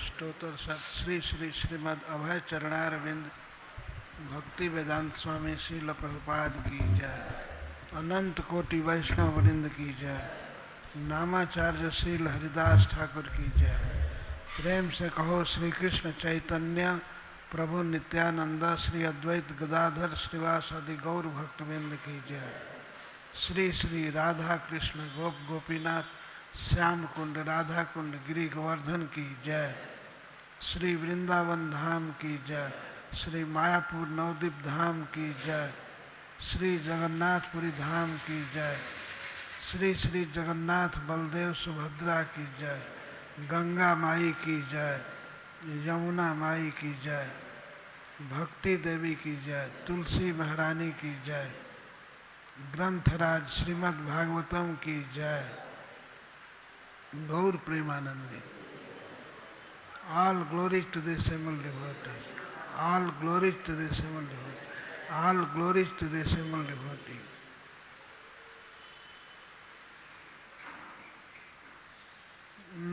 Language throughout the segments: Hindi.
स्तोत्र सत श्री श्री श्रीमद् अभय चरणारविंद भक्ति वेदांत स्वामी श्रील प्रभुपाद की जय। अनंत कोटि वैष्णव वृंद की जय। नामाचार्य श्रील हरिदास ठाकुर की जय। प्रेम से कहो श्री कृष्ण चैतन्य प्रभु नित्यानंद श्री अद्वैत गदाधर श्रीवासादि गौर भक्तवृंद की जय। श्री श्री राधा कृष्ण गोप गोपीनाथ श्याम कुंड राधा कुंड गिरी गोवर्धन की जय। श्री वृंदावन धाम की जय। श्री मायापुर नवद्वीप धाम की जय। श्री जगन्नाथपुरी धाम की जय। श्री श्री जगन्नाथ बलदेव सुभद्रा की जय। गंगा माई की जय। यमुना माई की जय। भक्ति देवी की जय। तुलसी महारानी की जय। ग्रंथराज श्रीमद् भागवतम की जय। गौर Premanandi. All glory to the assembled devotees. All glory to the assembled devotees. All glory to the assembled devotees.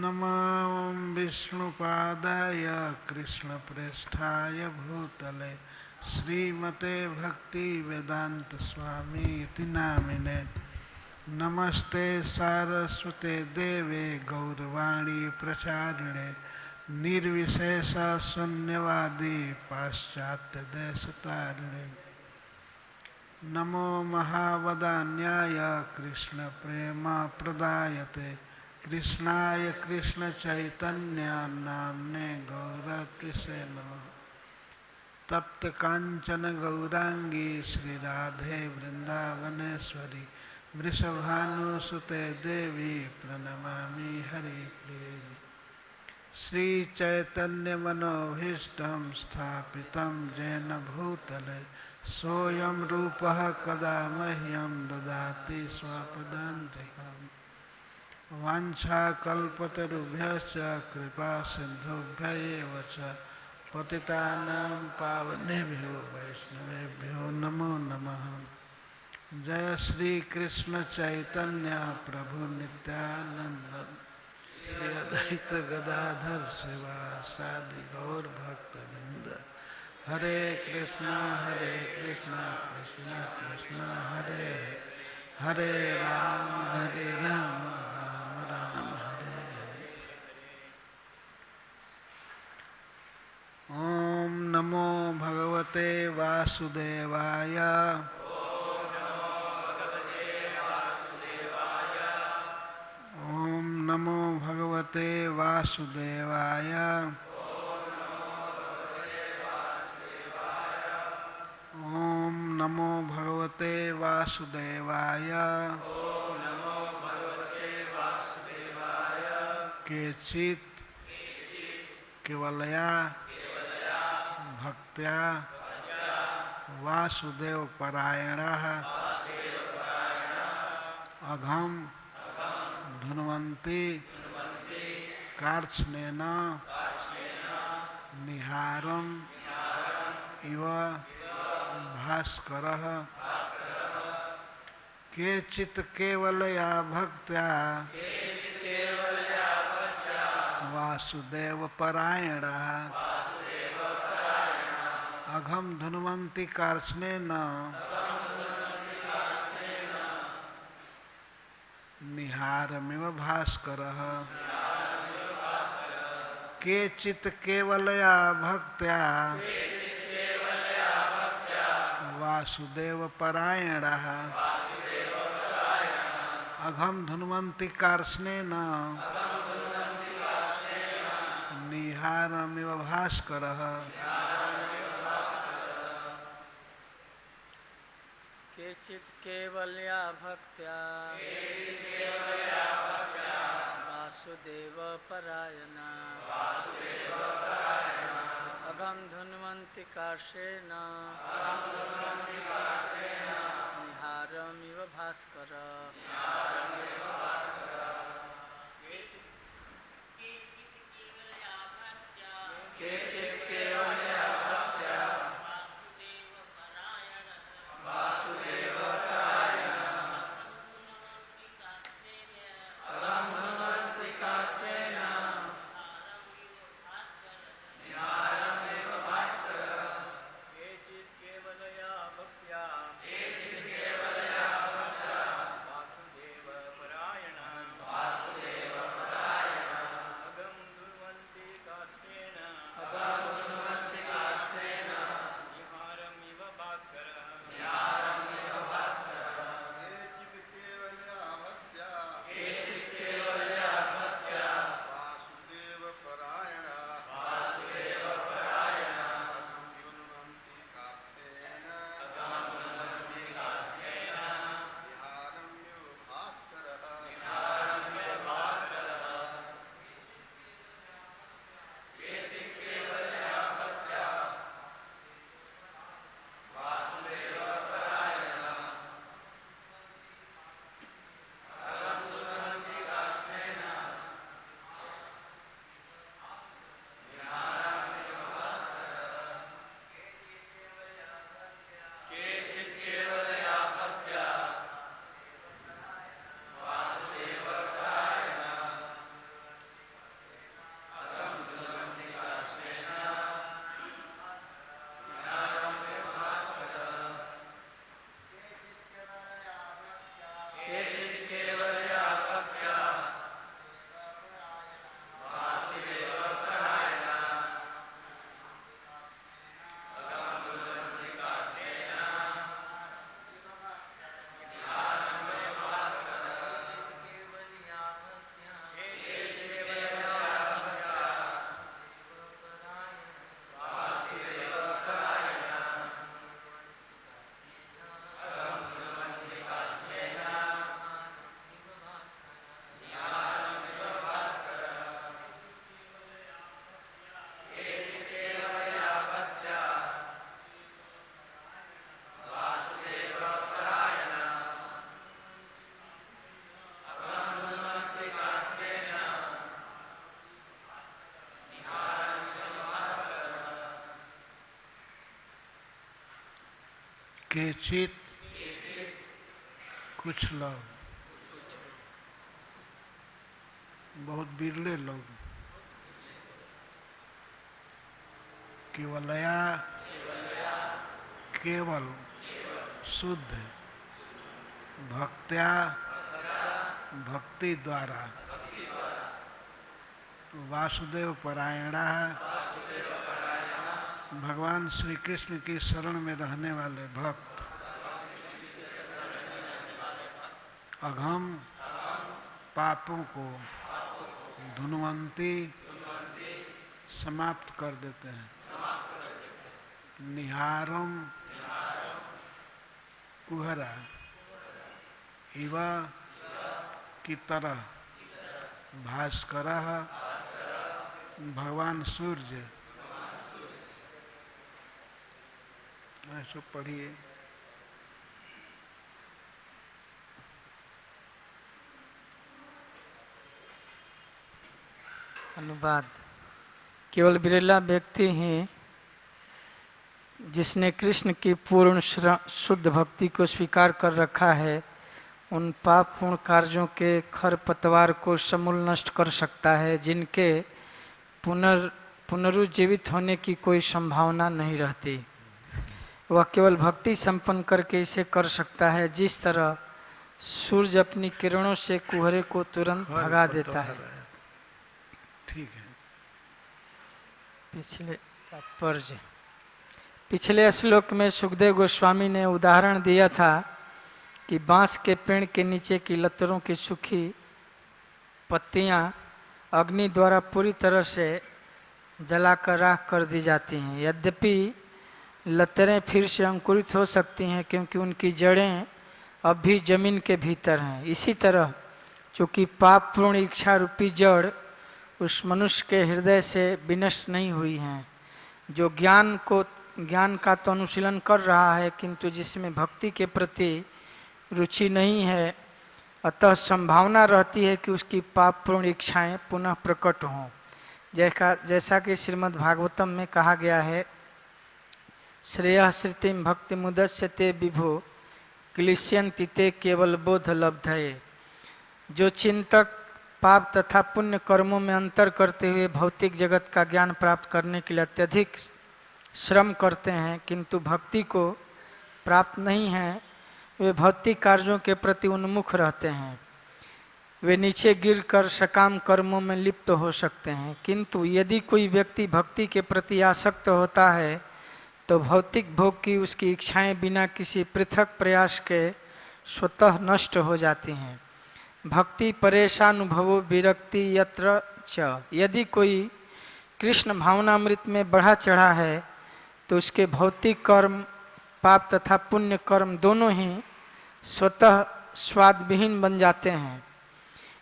नमो विष्णुपादाय कृष्णप्रेष्ठाय भूतले श्रीमते भक्ति वेदांत स्वामी इति नामिने। नमस्ते सारस्वते देवे गौरवाणी प्रचारिणे निर्विशेष शून्यवादी पाश्चात्य देशतारिणे। नमो महावदान्याय कृष्ण प्रेम प्रदायते कृष्णाय कृष्ण चैतन्य नाम्ने गौरतिसे नमः। तप्त कांचन गौरांगी श्री राधे वृंदावनेश्वरी वृषभानुसुते देवी प्रणमामि हरिप्रिये। श्री चैतन्य मनोभीष्टं स्थापितं येन भूतले सोऽयं रूपः कदा मह्यं ददाति स्वपदान्तिकम्। वाञ्छाकल्पतरुभ्यश्च कृपा सिन्धुभ्य एव च पतितानां पावनेभ्यो वैष्णवेभ्यो नमो नमः। जय श्री कृष्ण चैतन्य प्रभु नित्यानंद श्री अद्वैत गदाधर श्रीवासादि गौर भक्तवृंद। हरे कृष्णा कृष्ण कृष्ण हरे हरे राम राम राम हरे हरे। ओम नमो भगवते वासुदेवाय। नमो भगवते वासुदेवाय। ओम नमो भगवते वासुदेवाय। केचित् केवलया भक्त्या वासुदेव परायणः अघम धन्वन्ति कार्त्स्नेन निहारम् इव भास्करः। केचित् केवलया भक्त्या वासुदेव परायणः अघम धन्वन्ति कार्त्स्नेन निहारमिव भास्करः। केचित् केवलया भक्त्या वासुदेव परायणः अघम धन्वन्ति कार्त्स्नेन निहारमिव भास्करः। केचित् केवलया भक्त्या वासुदेव परायणा अघम धन्वन्ति कार्त्स्नेन निहारमिव भास्करः। केचित् केवलया भक्त्या वासुदेव परायणः अघम धन्वन्ति कार्त्स्नेन केचित कुछ लोग, बहुत बिरले लोग, केवलया केवल शुद्ध भक्त्या भक्ति द्वारा वासुदेव परायणा भगवान श्री कृष्ण की शरण में रहने वाले भक्त अघम पापों को धुनवंती समाप्त कर देते हैं। निहारम कुहरा इवा की तरह भास्कर भगवान सूर्य। ऐसा पढ़िए। अनुवाद। केवल बिरला व्यक्ति हैं जिसने कृष्ण की पूर्ण शुद्ध भक्ति को स्वीकार कर रखा है, उन पापपूर्ण कार्यों के खरपतवार को समूल नष्ट कर सकता है, जिनके पुनरुज्जीवित होने की कोई संभावना नहीं रहती। वह केवल भक्ति संपन्न करके इसे कर सकता है, जिस तरह सूर्य अपनी किरणों से कुहरे को तुरंत भगा देता है। ठीक है। पिछले श्लोक में सुखदेव गोस्वामी ने उदाहरण दिया था कि बांस के पेड़ के नीचे की लतरों की सूखी पत्तियां अग्नि द्वारा पूरी तरह से जलाकर राख कर दी जाती हैं। यद्यपि लतरें फिर से अंकुरित हो सकती हैं क्योंकि उनकी जड़ें अब भी जमीन के भीतर हैं। इसी तरह चूँकि पापपूर्ण इच्छा रूपी जड़ उस मनुष्य के हृदय से विनष्ट नहीं हुई हैं, जो ज्ञान का तो अनुशीलन कर रहा है किंतु जिसमें भक्ति के प्रति रुचि नहीं है, अतः संभावना रहती है कि उसकी पापपूर्ण इच्छाएं पुनः प्रकट हों। जैसा कि श्रीमद् भागवतम में कहा गया है, श्रेयः श्रुतिम भक्ति मुदस्यते विभो क्लिश्यन्ति ते केवल बोध लब्धये। जो चिंतक पाप तथा पुण्य कर्मों में अंतर करते हुए भौतिक जगत का ज्ञान प्राप्त करने के लिए अत्यधिक श्रम करते हैं किंतु भक्ति को प्राप्त नहीं है, वे भौतिक कार्यों के प्रति उन्मुख रहते हैं। वे नीचे गिरकर सकाम कर्मों में लिप्त हो सकते हैं, किंतु यदि कोई व्यक्ति भक्ति के प्रति आसक्त होता है तो भौतिक भोग की उसकी इच्छाएं बिना किसी पृथक प्रयास के स्वतः नष्ट हो जाती हैं। भक्ति परेशानुभवो विरक्ति यत्र च। यदि कोई कृष्ण भावनामृत में बढ़ा चढ़ा है तो उसके भौतिक कर्म पाप तथा पुण्य कर्म दोनों ही स्वतः स्वादविहीन बन जाते हैं।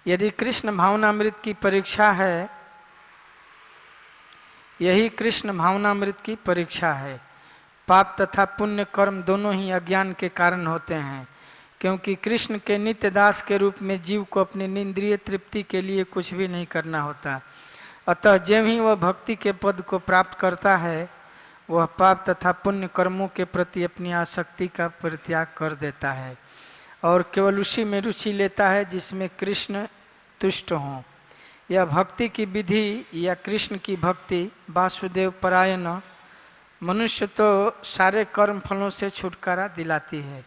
यदि कृष्ण भावनामृत की परीक्षा है, यही कृष्ण भावनामृत की परीक्षा है। पाप तथा पुण्य कर्म दोनों ही अज्ञान के कारण होते हैं, क्योंकि कृष्ण के नित्य दास के रूप में जीव को अपनी इंद्रिय तृप्ति के लिए कुछ भी नहीं करना होता। अतः जब ही वह भक्ति के पद को प्राप्त करता है, वह पाप तथा पुण्य कर्मों के प्रति अपनी आसक्ति का परित्याग कर देता है और केवल उसी में रुचि लेता है जिसमें कृष्ण तुष्ट हों। यह भक्ति की विधि या कृष्ण की भक्ति वासुदेव परायण मनुष्य तो सारे कर्म फलों से छुटकारा दिलाती है।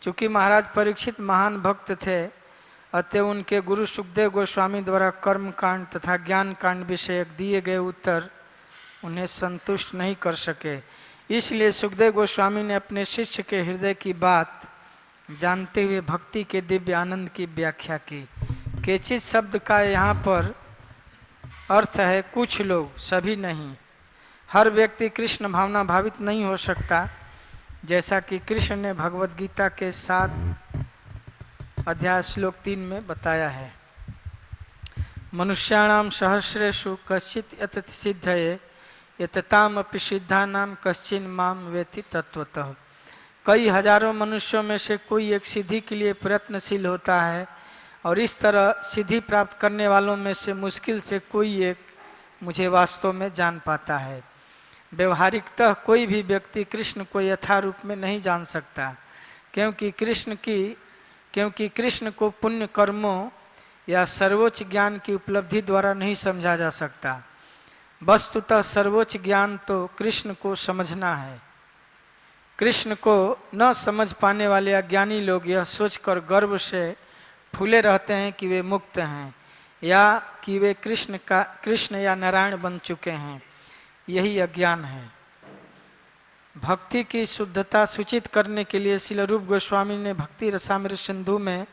चूँकि महाराज परीक्षित महान भक्त थे, अतः उनके गुरु सुखदेव गोस्वामी द्वारा कर्म कांड तथा ज्ञान कांड विषयक दिए गए उत्तर उन्हें संतुष्ट नहीं कर सके। इसलिए सुखदेव गोस्वामी ने अपने शिष्य के हृदय की बात जानते हुए भक्ति के दिव्य आनंद की व्याख्या की। केचित शब्द का यहाँ पर अर्थ है कुछ लोग, सभी नहीं। हर व्यक्ति कृष्ण भावना भावित नहीं हो सकता, जैसा कि कृष्ण ने भगवत गीता के 7 अध्याय श्लोक 3 में बताया है। मनुष्याणाम सहस्रेषु कश्चित् यतति सिद्धये यतताम अपि सिद्धानाम कश्चिन् माम वेति तत्वतः। कई हजारों मनुष्यों में से कोई एक सिद्धि के लिए प्रयत्नशील होता है और इस तरह सिद्धि प्राप्त करने वालों में से मुश्किल से कोई एक मुझे वास्तव में जान पाता है। व्यवहारिकतः कोई भी व्यक्ति कृष्ण को यथारूप में नहीं जान सकता, क्योंकि कृष्ण को पुण्य कर्मों या सर्वोच्च ज्ञान की उपलब्धि द्वारा नहीं समझा जा सकता। वस्तुतः सर्वोच्च ज्ञान तो कृष्ण को समझना है। कृष्ण को न समझ पाने वाले अज्ञानी लोग यह सोचकर गर्व से फूले रहते हैं कि वे मुक्त हैं या कि वे कृष्ण या नारायण बन चुके हैं। यही अज्ञान है। भक्ति की शुद्धता सूचित करने के लिए श्रील रूप गोस्वामी ने भक्ति रसामृत सिंधु में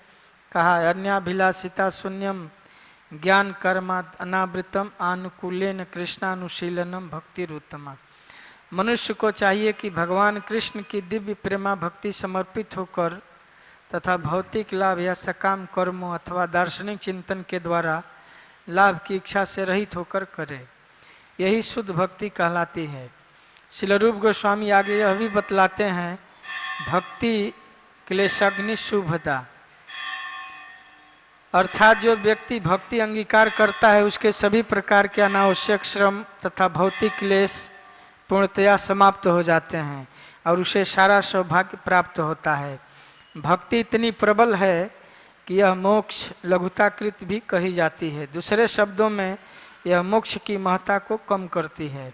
कहा, अन्याभिलाषिता शून्यम ज्ञान कर्मा अनावृतम आनुकूलेन कृष्णानुशीलनम भक्तिरुत्तमा। मनुष्य को चाहिए कि भगवान कृष्ण की दिव्य प्रेमा भक्ति समर्पित होकर तथा भौतिक लाभ या सकाम कर्मों अथवा दार्शनिक चिंतन के द्वारा लाभ की इच्छा से रहित होकर करे। यही शुद्ध भक्ति कहलाती है। श्रील रूप गोस्वामी आगे यह भी बतलाते हैं, भक्ति क्लेशाग्नि शुभदा, अर्थात जो व्यक्ति भक्ति अंगीकार करता है उसके सभी प्रकार के अनावश्यक श्रम तथा भौतिक क्लेश पूर्णतया समाप्त हो जाते हैं और उसे सारा सौभाग्य प्राप्त होता है। भक्ति इतनी प्रबल है कि यह मोक्ष लघुताकृत भी कही जाती है। दूसरे शब्दों में यह मोक्ष की महत्ता को कम करती है।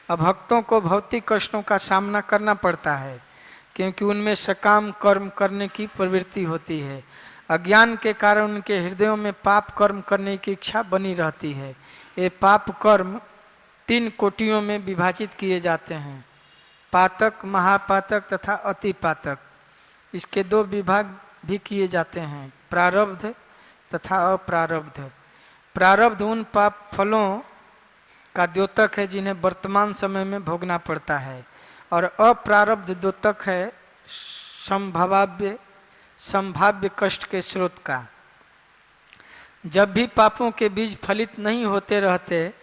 अभक्तों को भौतिक कष्टों का सामना करना पड़ता है क्योंकि उनमें सकाम कर्म करने की प्रवृत्ति होती है। अज्ञान के कारण उनके हृदयों में पाप कर्म करने की इच्छा बनी रहती है। ये पाप कर्म 3 कोटियों में विभाजित किए जाते हैं, पातक, महापातक तथा अति पातक। इसके 2 विभाग भी किए जाते हैं, प्रारब्ध तथा अप्रारब्ध। प्रारब्ध उन पाप फलों का द्योतक है जिन्हें वर्तमान समय में भोगना पड़ता है, और अप्रारब्ध द्योतक है संभाव्य कष्ट के स्रोत का। जब भी पापों के बीज फलित नहीं होते रहते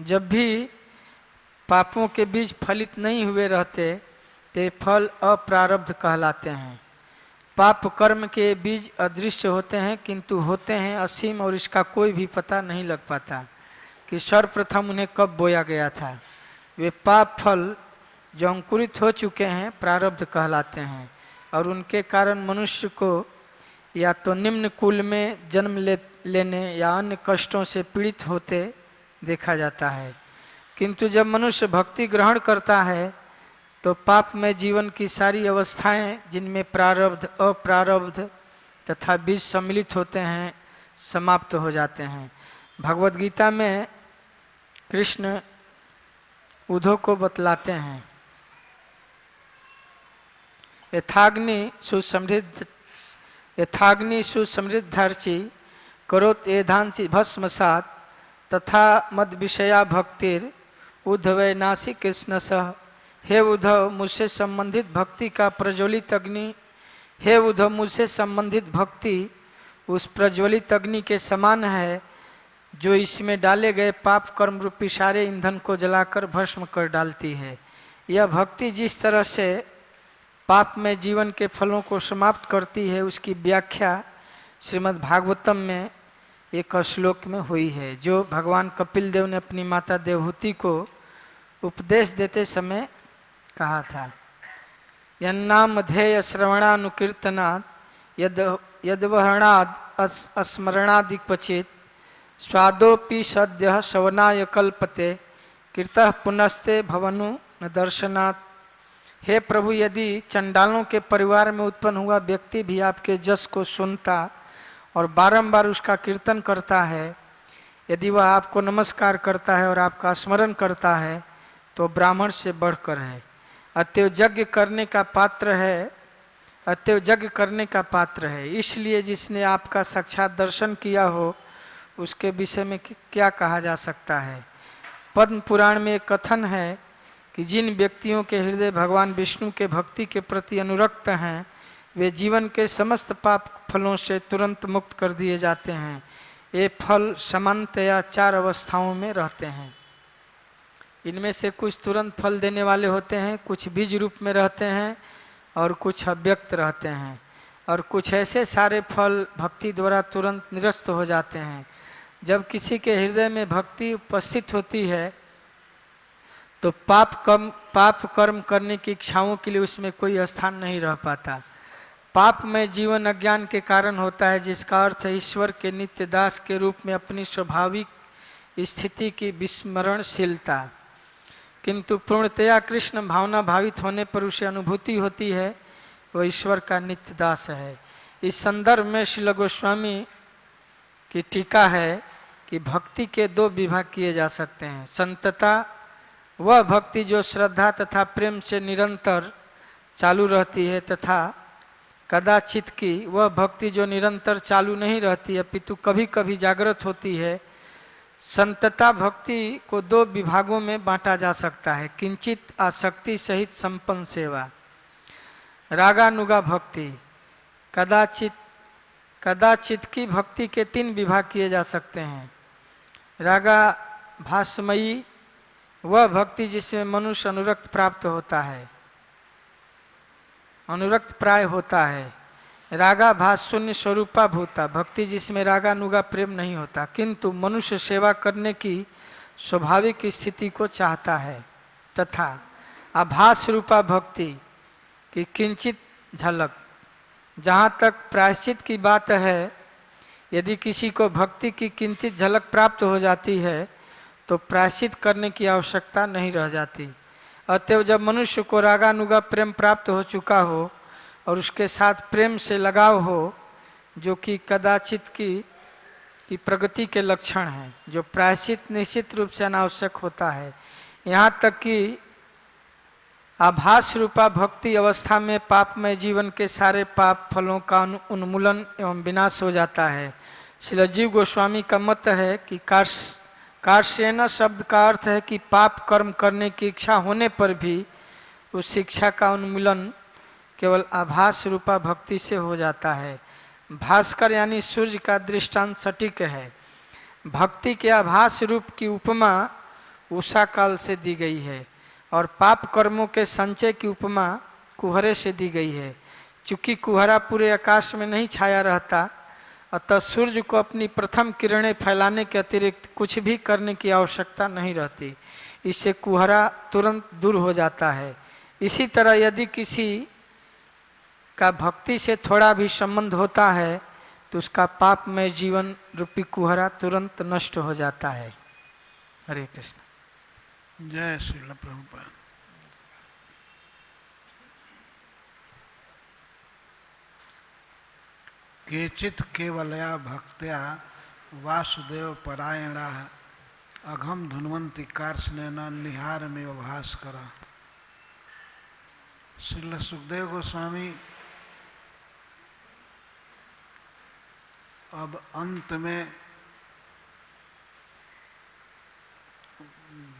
जब भी पापों के बीज फलित नहीं हुए रहते ते फल अप्रारब्ध कहलाते हैं। पाप कर्म के बीज अदृश्य होते हैं किंतु होते हैं असीम, और इसका कोई भी पता नहीं लग पाता कि सर्वप्रथम उन्हें कब बोया गया था। वे पाप फल जो अंकुरित हो चुके हैं प्रारब्ध कहलाते हैं, और उनके कारण मनुष्य को या तो निम्न कुल में जन्म लेने या अन्य कष्टों से पीड़ित होते देखा जाता है। किंतु जब मनुष्य भक्ति ग्रहण करता है तो पाप में जीवन की सारी अवस्थाएं जिनमें प्रारब्ध अप्रारब्ध तथा बीज सम्मिलित होते हैं समाप्त हो जाते हैं। भगवद गीता में कृष्ण उद्धव को बतलाते हैं, यथाग्नि सुसमृद्धार्ची करोत एधांसी भस्मसात तथा मद विषया भक्तिर उद्धवे नासी कृष्ण सह। हे उद्धव, मुझसे संबंधित भक्ति का प्रज्वलित अग्नि, हे उद्धव मुझसे संबंधित भक्ति उस प्रज्वलित अग्नि के समान है जो इसमें डाले गए पाप कर्म रूपी सारे ईंधन को जलाकर भस्म कर डालती है। यह भक्ति जिस तरह से पाप में जीवन के फलों को समाप्त करती है उसकी व्याख्या श्रीमद् भागवतम में एक श्लोक में हुई है, जो भगवान कपिल देव ने अपनी माता देवहूति को उपदेश देते समय कहा था। यन्नाम ध्येय श्रवणानुकीर्तनाद यद्वहणाद स्मरणादिक्वचित स्वादोपि सद्य श्रवणाय कल्पते कीर्तः पुनस्ते भवनु न दर्शनात्। हे प्रभु, यदि चंडालों के परिवार में उत्पन्न हुआ व्यक्ति भी आपके जस को सुनता और बारंबार उसका कीर्तन करता है, यदि वह आपको नमस्कार करता है और आपका स्मरण करता है तो ब्राह्मण से बढ़कर है, अतएव यज्ञ करने का पात्र है। इसलिए जिसने आपका साक्षात दर्शन किया हो उसके विषय में क्या कहा जा सकता है। पद्म पुराण में एक कथन है कि जिन व्यक्तियों के हृदय भगवान विष्णु के भक्ति के प्रति अनुरक्त हैं वे जीवन के समस्त पाप फलों से तुरंत मुक्त कर दिए जाते हैं। ये फल सामान्यतया 4 अवस्थाओं में रहते हैं। इनमें से कुछ तुरंत फल देने वाले होते हैं, कुछ बीज रूप में रहते हैं और कुछ अव्यक्त रहते हैं, और कुछ ऐसे सारे फल भक्ति द्वारा तुरंत निरस्त हो जाते हैं। जब किसी के हृदय में भक्ति उपस्थित होती है तो पाप कर्म करने की इच्छाओं के लिए उसमें कोई स्थान नहीं रह पाता। पाप में जीवन अज्ञान के कारण होता है, जिसका अर्थ है ईश्वर के नित्य दास के रूप में अपनी स्वाभाविक स्थिति की विस्मरणशीलता। किंतु पूर्णतया कृष्ण भावना भावित होने पर उसे अनुभूति होती है वह ईश्वर का नित्य दास है। इस संदर्भ में श्रील गोस्वामी की टीका है कि भक्ति के दो विभाग किए जा सकते हैं। संतता वह भक्ति जो श्रद्धा तथा प्रेम से निरंतर चालू रहती है, तथा कदाचित की वह भक्ति जो निरंतर चालू नहीं रहती अपितु कभी कभी जागृत होती है। संतता भक्ति को दो विभागों में बांटा जा सकता है। किंचित आसक्ति सहित संपन्न सेवा, रागानुगा भक्ति। कदाचित की भक्ति के तीन विभाग किए जा सकते हैं। रागा भासमयी वह भक्ति जिसमें मनुष्य अनुरक्त प्राप्त होता है, अनुरक्त प्राय होता है। रागा भास शून्य स्वरूपा भूता भक्ति जिसमें रागानुगा प्रेम नहीं होता, किंतु मनुष्य सेवा करने की स्वाभाविक स्थिति को चाहता है। तथा आभास रूपा भक्ति की किंचित झलक। जहाँ तक प्रायश्चित की बात है, यदि किसी को भक्ति की किंचित झलक प्राप्त हो जाती है तो प्रायश्चित करने की आवश्यकता नहीं रह जाती। अतएव जब मनुष्य को रागानुगा प्रेम प्राप्त हो चुका हो और उसके साथ प्रेम से लगाव हो, जो कि कदाचित की प्रगति के लक्षण हैं, जो प्रायश्चित निश्चित रूप से अनावश्यक होता है। यहाँ तक कि आभास रूपा भक्ति अवस्था में पापमय जीवन के सारे पाप फलों का उन्मूलन एवं विनाश हो जाता है। श्रील जीव गोस्वामी का मत है कि कार्ष्येन शब्द का अर्थ है कि पाप कर्म करने की इच्छा होने पर भी उस इच्छा का उन्मूलन केवल आभास रूपा भक्ति से हो जाता है। भास्कर यानी सूर्य का दृष्टांत सटीक है। भक्ति के आभास रूप की उपमा उषा काल से दी गई है और पाप कर्मों के संचय की उपमा कुहरे से दी गई है। चूंकि कुहरा पूरे आकाश में नहीं छाया रहता, अतः सूर्य को अपनी प्रथम किरणें फैलाने के अतिरिक्त कुछ भी करने की आवश्यकता नहीं रहती। इससे कुहरा तुरंत दूर हो जाता है। इसी तरह यदि किसी का भक्ति से थोड़ा भी संबंध होता है तो उसका पापमय जीवन रूपी कुहरा तुरंत नष्ट हो जाता है। हरे कृष्ण। जय श्रील प्रभुपाद। केचित केवलया भक्त्या वासुदेव परायणा अघम धुन्वंती कार्ष्णेन निहारमेव भास्कर। श्रील सुखदेव गोस्वामी अब अंत में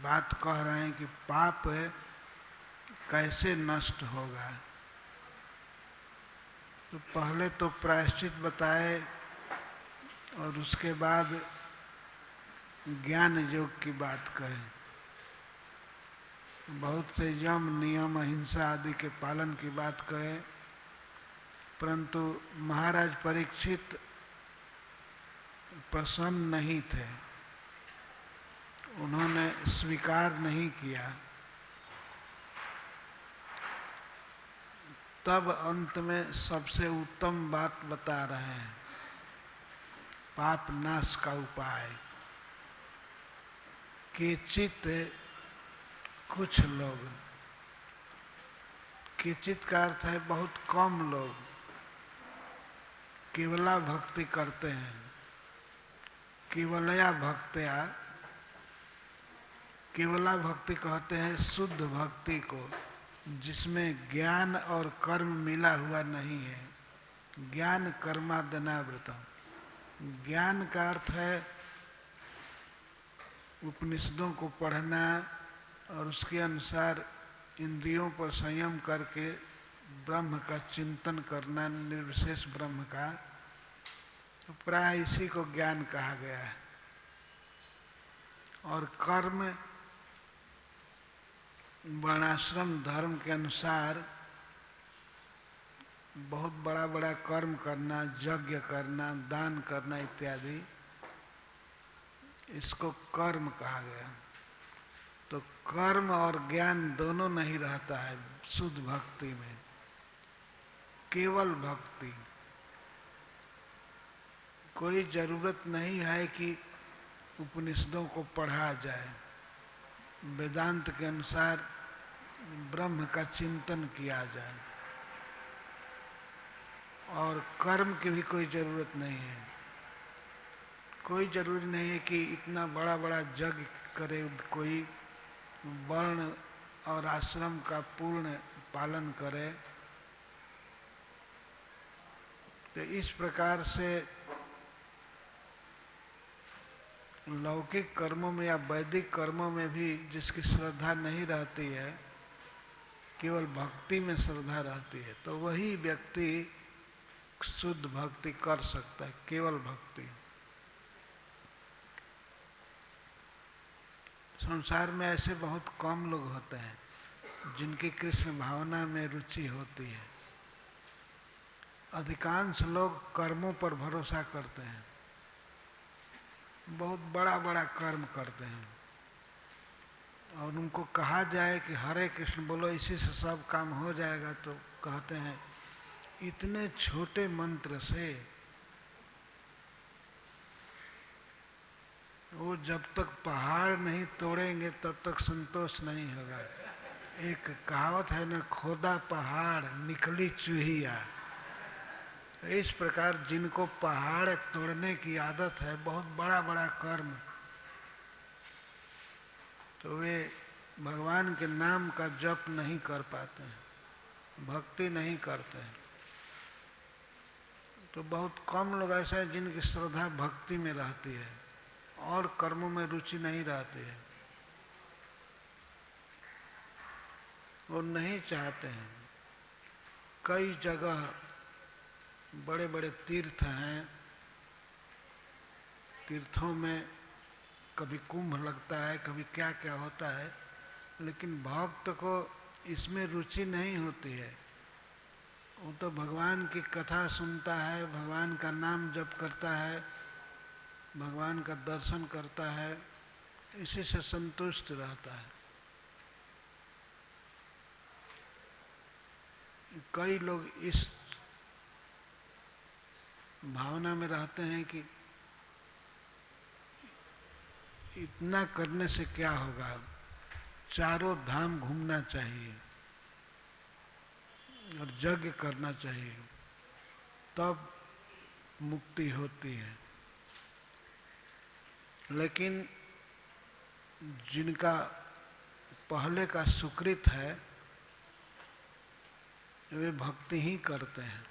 बात कह रहे हैं कि पाप कैसे नष्ट होगा। तो पहले तो प्रायश्चित बताए और उसके बाद ज्ञान योग की बात कहे। बहुत से यम नियम अहिंसा आदि के पालन की बात कहे, परंतु महाराज परीक्षित प्रसन्न नहीं थे, उन्होंने स्वीकार नहीं किया। तब अंत में सबसे उत्तम बात बता रहे हैं, पाप नाश का उपाय। केचित कुछ लोग, केचित का अर्थ है बहुत कम लोग केवला भक्ति करते हैं। केवलया भक्त्या, केवला भक्ति कहते हैं शुद्ध भक्ति को, जिसमें ज्ञान और कर्म मिला हुआ नहीं है। ज्ञान कर्मादनावृतम। ज्ञान का अर्थ है उपनिषदों को पढ़ना और उसके अनुसार इंद्रियों पर संयम करके ब्रह्म का चिंतन करना, निर्विशेष ब्रह्म का। तो प्राय इसी को ज्ञान कहा गया है। और कर्म वर्णाश्रम धर्म के अनुसार बहुत बड़ा बड़ा कर्म करना, यज्ञ करना, दान करना इत्यादि, इसको कर्म कहा गया। तो कर्म और ज्ञान दोनों नहीं रहता है शुद्ध भक्ति में, केवल भक्ति। कोई जरूरत नहीं है कि उपनिषदों को पढ़ा जाए, वेदांत के अनुसार ब्रह्म का चिंतन किया जाए, और कर्म की भी कोई जरूरत नहीं है। कोई जरूरी नहीं है कि इतना बड़ा बड़ा जग करे, कोई वर्ण और आश्रम का पूर्ण पालन करे। तो इस प्रकार से लौकिक कर्मों में या वैदिक कर्मों में भी जिसकी श्रद्धा नहीं रहती है, केवल भक्ति में श्रद्धा रहती है, तो वही व्यक्ति शुद्ध भक्ति कर सकता है, केवल भक्ति। संसार में ऐसे बहुत कम लोग होते हैं जिनकी कृष्ण भावना में रुचि होती है। अधिकांश लोग कर्मों पर भरोसा करते हैं, बहुत बड़ा बड़ा कर्म करते हैं, और उनको कहा जाए कि हरे कृष्ण बोलो, इसी से सब काम हो जाएगा, तो कहते हैं इतने छोटे मंत्र से वो जब तक पहाड़ नहीं तोड़ेंगे तब तक संतोष नहीं होगा। एक कहावत है ना, खोदा पहाड़ निकली चूहिया। इस प्रकार जिनको पहाड़ तोड़ने की आदत है, बहुत बड़ा बड़ा कर्म, तो वे भगवान के नाम का जप नहीं कर पाते हैं, भक्ति नहीं करते हैं। तो बहुत कम लोग ऐसे हैं जिनकी श्रद्धा भक्ति में रहती है और कर्मों में रुचि नहीं रहती है। वो नहीं चाहते हैं। कई जगह बड़े बड़े तीर्थ हैं, तीर्थों में कभी कुंभ लगता है, कभी क्या क्या होता है, लेकिन भक्त को इसमें रुचि नहीं होती है। वो तो भगवान की कथा सुनता है, भगवान का नाम जप करता है, भगवान का दर्शन करता है, इसी से संतुष्ट रहता है। कई लोग इस भावना में रहते हैं कि इतना करने से क्या होगा, चारों धाम घूमना चाहिए और यज्ञ करना चाहिए, तब मुक्ति होती है। लेकिन जिनका पहले का सुकृत है, वे भक्ति ही करते हैं।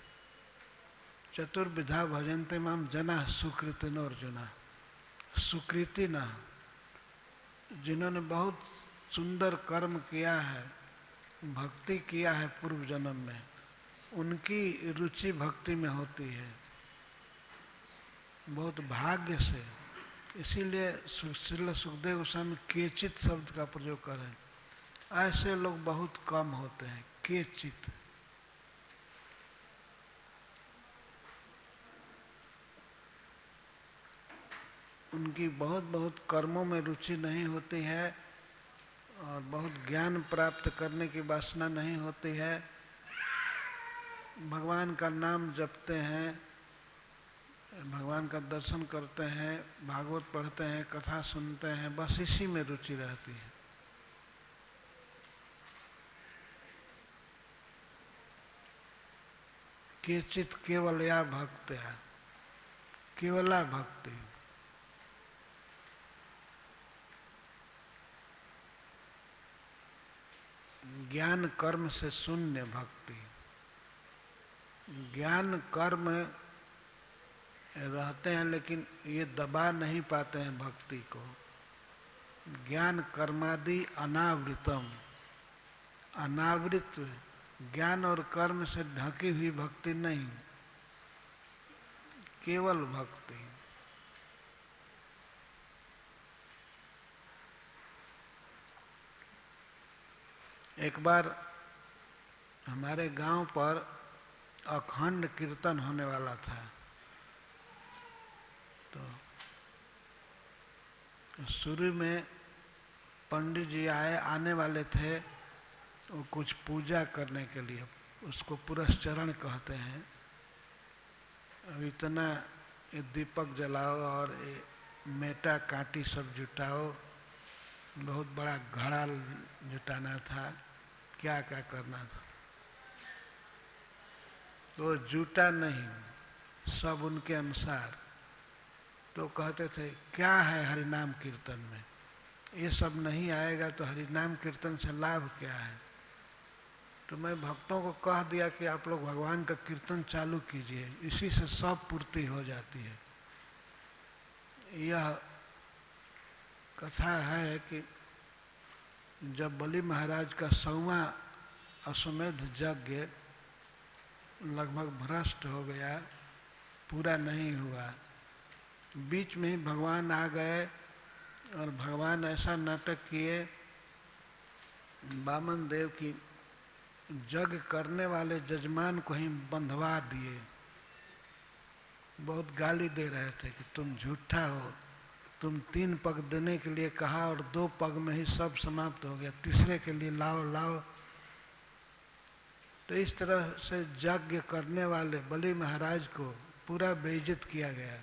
चतुर्विधा भजन्ते माम जना सुकृतिनोर्जुना। सुकृति न, जिन्होंने बहुत सुंदर कर्म किया है, भक्ति किया है पूर्व जन्म में, उनकी रुचि भक्ति में होती है, बहुत भाग्य से। इसीलिए श्रील सुखदेव गोस्वामी केचित शब्द का प्रयोग करें। ऐसे लोग बहुत कम होते हैं, केचित। उनकी बहुत बहुत कर्मों में रुचि नहीं होती है और बहुत ज्ञान प्राप्त करने की वासना नहीं होती है। भगवान का नाम जपते हैं, भगवान का दर्शन करते हैं, भागवत पढ़ते हैं, कथा सुनते हैं, बस इसी में रुचि रहती है। केचित केवलया भक्त्या, केवला भक्ति। ज्ञान कर्म से शून्य भक्ति। ज्ञान कर्म रहते हैं लेकिन ये दबा नहीं पाते हैं भक्ति को। ज्ञान कर्मादि अनावृतम, अनावृत ज्ञान और कर्म से ढकी हुई भक्ति नहीं, केवल भक्ति। एक बार हमारे गांव पर अखंड कीर्तन होने वाला था, तो शुरू में पंडित जी आने वाले थे, वो कुछ पूजा करने के लिए, उसको पुरस्चरण कहते हैं। अब इतना ये दीपक जलाओ और ये मेटा कांटी सब जुटाओ, बहुत बड़ा घड़ा जुटाना था, क्या क्या करना था, तो जुटा नहीं सब उनके अनुसार। तो कहते थे क्या है हरिनाम कीर्तन में, ये सब नहीं आएगा तो हरिनाम कीर्तन से लाभ क्या है। तो मैं भक्तों को कह दिया कि आप लोग भगवान का कीर्तन चालू कीजिए, इसी से सब पूर्ति हो जाती है। यह कथा है कि जब बलि महाराज का 100वां अश्वमेध यज्ञ लगभग भ्रष्ट हो गया, पूरा नहीं हुआ, बीच में ही भगवान आ गए और भगवान ऐसा नाटक किए, वामन देव की यज्ञ करने वाले जजमान को ही बंधवा दिए। बहुत गाली दे रहे थे कि तुम झूठा हो, तुम 3 पग देने के लिए कहा और 2 पग में ही सब समाप्त हो गया, तीसरे के लिए लाओ लाओ। तो इस तरह से यज्ञ करने वाले बलि महाराज को पूरा बेइज्जत किया गया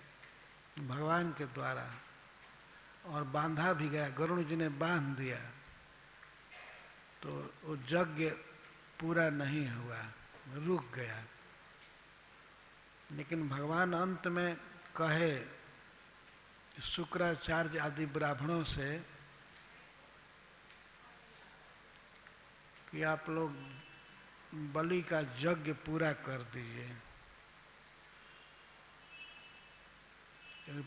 भगवान के द्वारा, और बांधा भी गया, गरुड़ जी ने बांध दिया। तो वो यज्ञ पूरा नहीं हुआ, रुक गया। लेकिन भगवान अंत में कहे शुक्राचार्य आदि ब्राह्मणों से कि आप लोग बलि का यज्ञ पूरा कर दीजिए।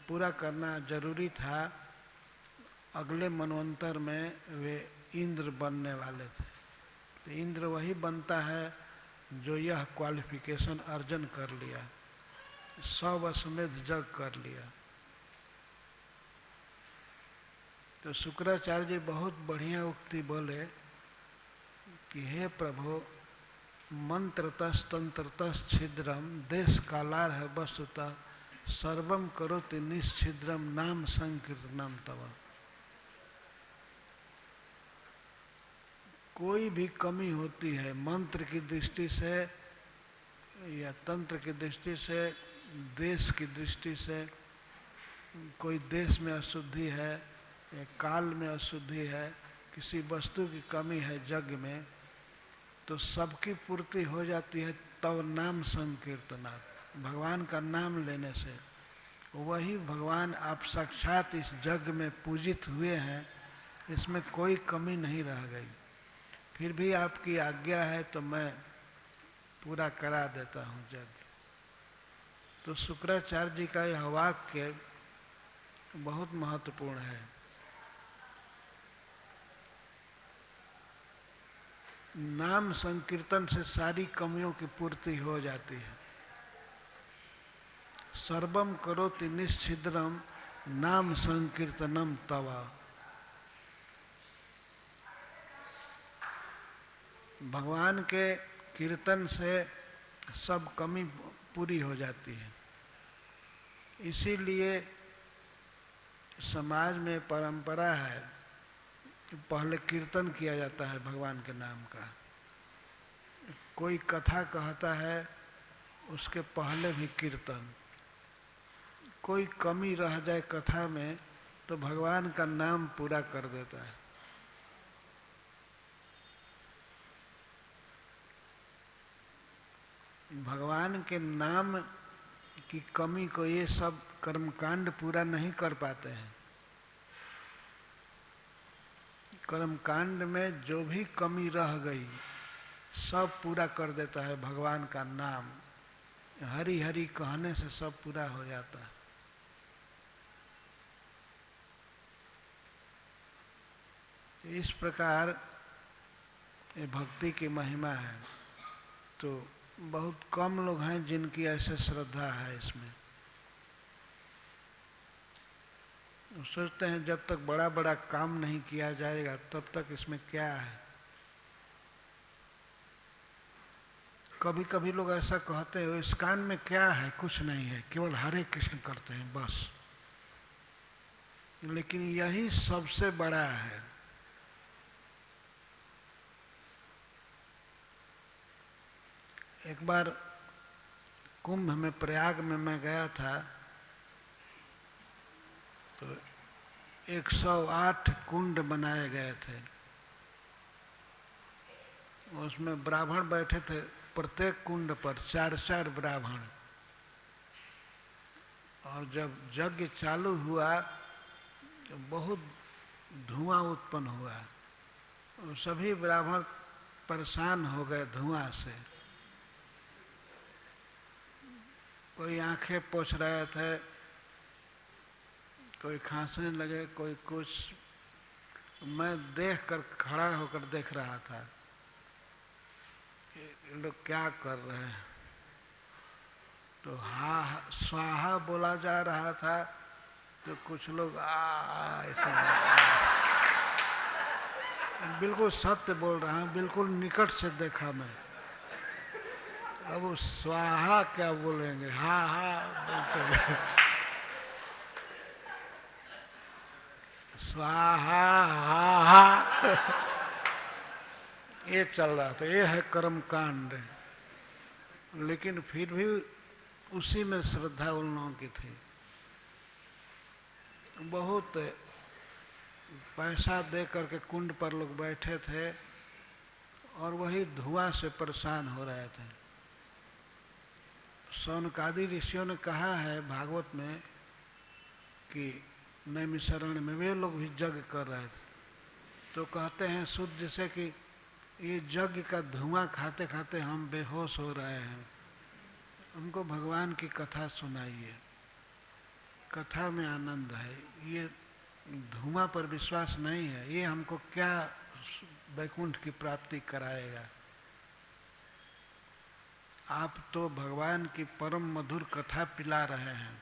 पूरा करना जरूरी था, अगले मनवंतर में वे इंद्र बनने वाले थे। तो इंद्र वही बनता है जो यह क्वालिफिकेशन अर्जन कर लिया, 100 अश्वमेध यज्ञ कर लिया। तो शुक्राचार्य जी बहुत बढ़िया उक्ति बोले कि हे प्रभु, मंत्रतस् तंत्रतस् छिद्रम देश कालार है वस्तुतः सर्वम करोति निश्छिद्रम नाम संकीर्तनम तव। कोई भी कमी होती है मंत्र की दृष्टि से या तंत्र की दृष्टि से, देश की दृष्टि से, कोई देश में अशुद्धि है या काल में अशुद्धि है, किसी वस्तु की कमी है यज्ञ में, तो सबकी पूर्ति हो जाती है तब नाम संकीर्तनात्, भगवान का नाम लेने से। वही भगवान आप साक्षात इस यज्ञ में पूजित हुए हैं, इसमें कोई कमी नहीं रह गई। फिर भी आपकी आज्ञा है तो मैं पूरा करा देता हूँ यज्ञ। तो शुक्राचार्य जी का यह वाक्य बहुत महत्वपूर्ण है। नाम संकीर्तन से सारी कमियों की पूर्ति हो जाती है। सर्वम करोति निश्छिद्रम नाम संकीर्तनम तवा। भगवान के कीर्तन से सब कमी पूरी हो जाती है। इसीलिए समाज में परंपरा है कि पहले कीर्तन किया जाता है भगवान के नाम का। कोई कथा कहता है उसके पहले भी कीर्तन। कोई कमी रह जाए कथा में तो भगवान का नाम पूरा कर देता है। भगवान के नाम की कमी को ये सब कर्मकांड पूरा नहीं कर पाते हैं। कर्मकांड में जो भी कमी रह गई सब पूरा कर देता है भगवान का नाम। हरि हरि कहने से सब पूरा हो जाता है। इस प्रकार ये भक्ति की महिमा है। तो बहुत कम लोग हैं जिनकी ऐसे श्रद्धा है इसमें। सोचते हैं जब तक बड़ा बड़ा काम नहीं किया जाएगा तब तक इसमें क्या है। कभी कभी लोग ऐसा कहते हैं इस कान में क्या है, कुछ नहीं है, केवल हरे कृष्ण करते हैं बस। लेकिन यही सबसे बड़ा है। एक बार कुंभ में प्रयाग में मैं गया था, तो 108 कुंड बनाए गए थे। उसमें ब्राह्मण बैठे थे, प्रत्येक कुंड पर 4-4 ब्राह्मण। और जब यज्ञ चालू हुआ तो बहुत धुआं उत्पन्न हुआ, और सभी ब्राह्मण परेशान हो गए धुआं से। कोई आंखें पोंछ रहे थे, कोई खांसने लगे, कोई कुछ। मैं देख कर खड़ा होकर देख रहा था ये लोग क्या कर रहे हैं। तो हा स्वाहा बोला जा रहा था, तो कुछ लोग ऐसा। बिल्कुल सत्य बोल रहा हूँ, बिल्कुल निकट से देखा मैं। अब वो स्वाहा क्या बोलेंगे, हा हा बोलते हैं। स्वाहा हा हा ये चल रहा था, ये है कर्म कांड। लेकिन फिर भी उसी में श्रद्धा उन लोगों की थी। बहुत पैसा दे करके कुंड पर लोग बैठे थे और वही धुआं से परेशान हो रहे थे। शौनकादि ऋषियों ने कहा है भागवत में कि नैमिषारण्य में वे लोग भी यज्ञ कर रहे थे, तो कहते हैं शुद्ध जैसे कि ये यज्ञ का धुआं खाते खाते हम बेहोश हो रहे हैं, हमको भगवान की कथा सुनाइए, कथा में आनंद है। ये धुआं पर विश्वास नहीं है, ये हमको क्या वैकुंठ की प्राप्ति कराएगा। आप तो भगवान की परम मधुर कथा पिला रहे हैं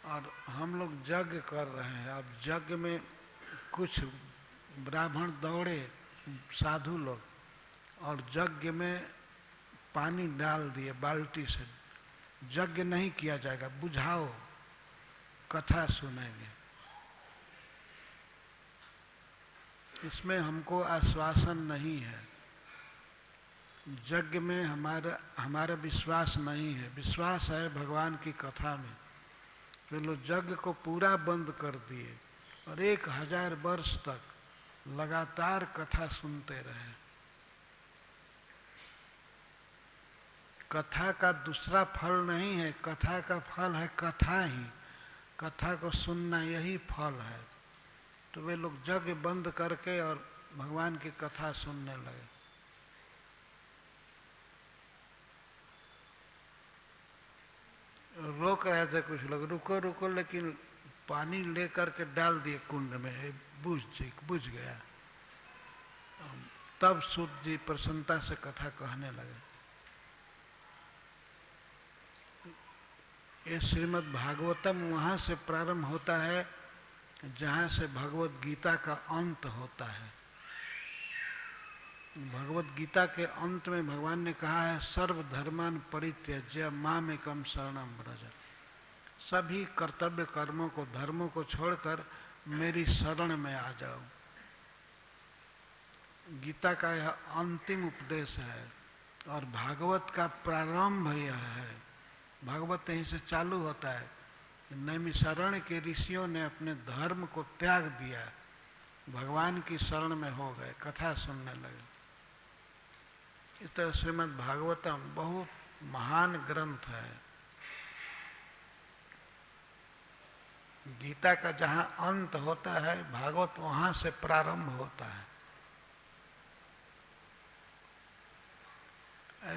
और हम लोग यज्ञ कर रहे हैं। अब यज्ञ में कुछ ब्राह्मण दौड़े, साधु लोग, और यज्ञ में पानी डाल दिए बाल्टी से। यज्ञ नहीं किया जाएगा, बुझाओ, कथा सुनेंगे। इसमें हमको आश्वासन नहीं है। यज्ञ में हमारा विश्वास नहीं है, विश्वास है भगवान की कथा में। तो लोग यज्ञ को पूरा बंद कर दिए और 1000 वर्ष तक लगातार कथा सुनते रहे। कथा का दूसरा फल नहीं है, कथा का फल है कथा ही, कथा को सुनना यही फल है। तो वे लोग यज्ञ बंद करके और भगवान की कथा सुनने लगे। रोक रहे थे कुछ लोग, रुको रुको, लेकिन पानी लेकर के डाल दिए कुंड में, बुझ गया। तब सूत जी प्रसन्नता से कथा कहने लगे। ये श्रीमद् भागवतम वहाँ से प्रारंभ होता है जहाँ से भगवत गीता का अंत होता है। भगवत गीता के अंत में भगवान ने कहा है सर्वधर्मान परित्यज्य मामेकं शरणं व्रज। सभी कर्तव्य कर्मों को, धर्मों को छोड़कर मेरी शरण में आ जाओ। गीता का यह अंतिम उपदेश है और भागवत का प्रारंभ यह है। भागवत यहीं से चालू होता है। नैमिषारण्य के ऋषियों ने अपने धर्म को त्याग दिया, भगवान की शरण में हो गए, कथा सुनने लगे। इस तरह श्रीमद् भागवतम बहुत महान ग्रंथ है। गीता का जहाँ अंत होता है, भागवत वहाँ से प्रारंभ होता है।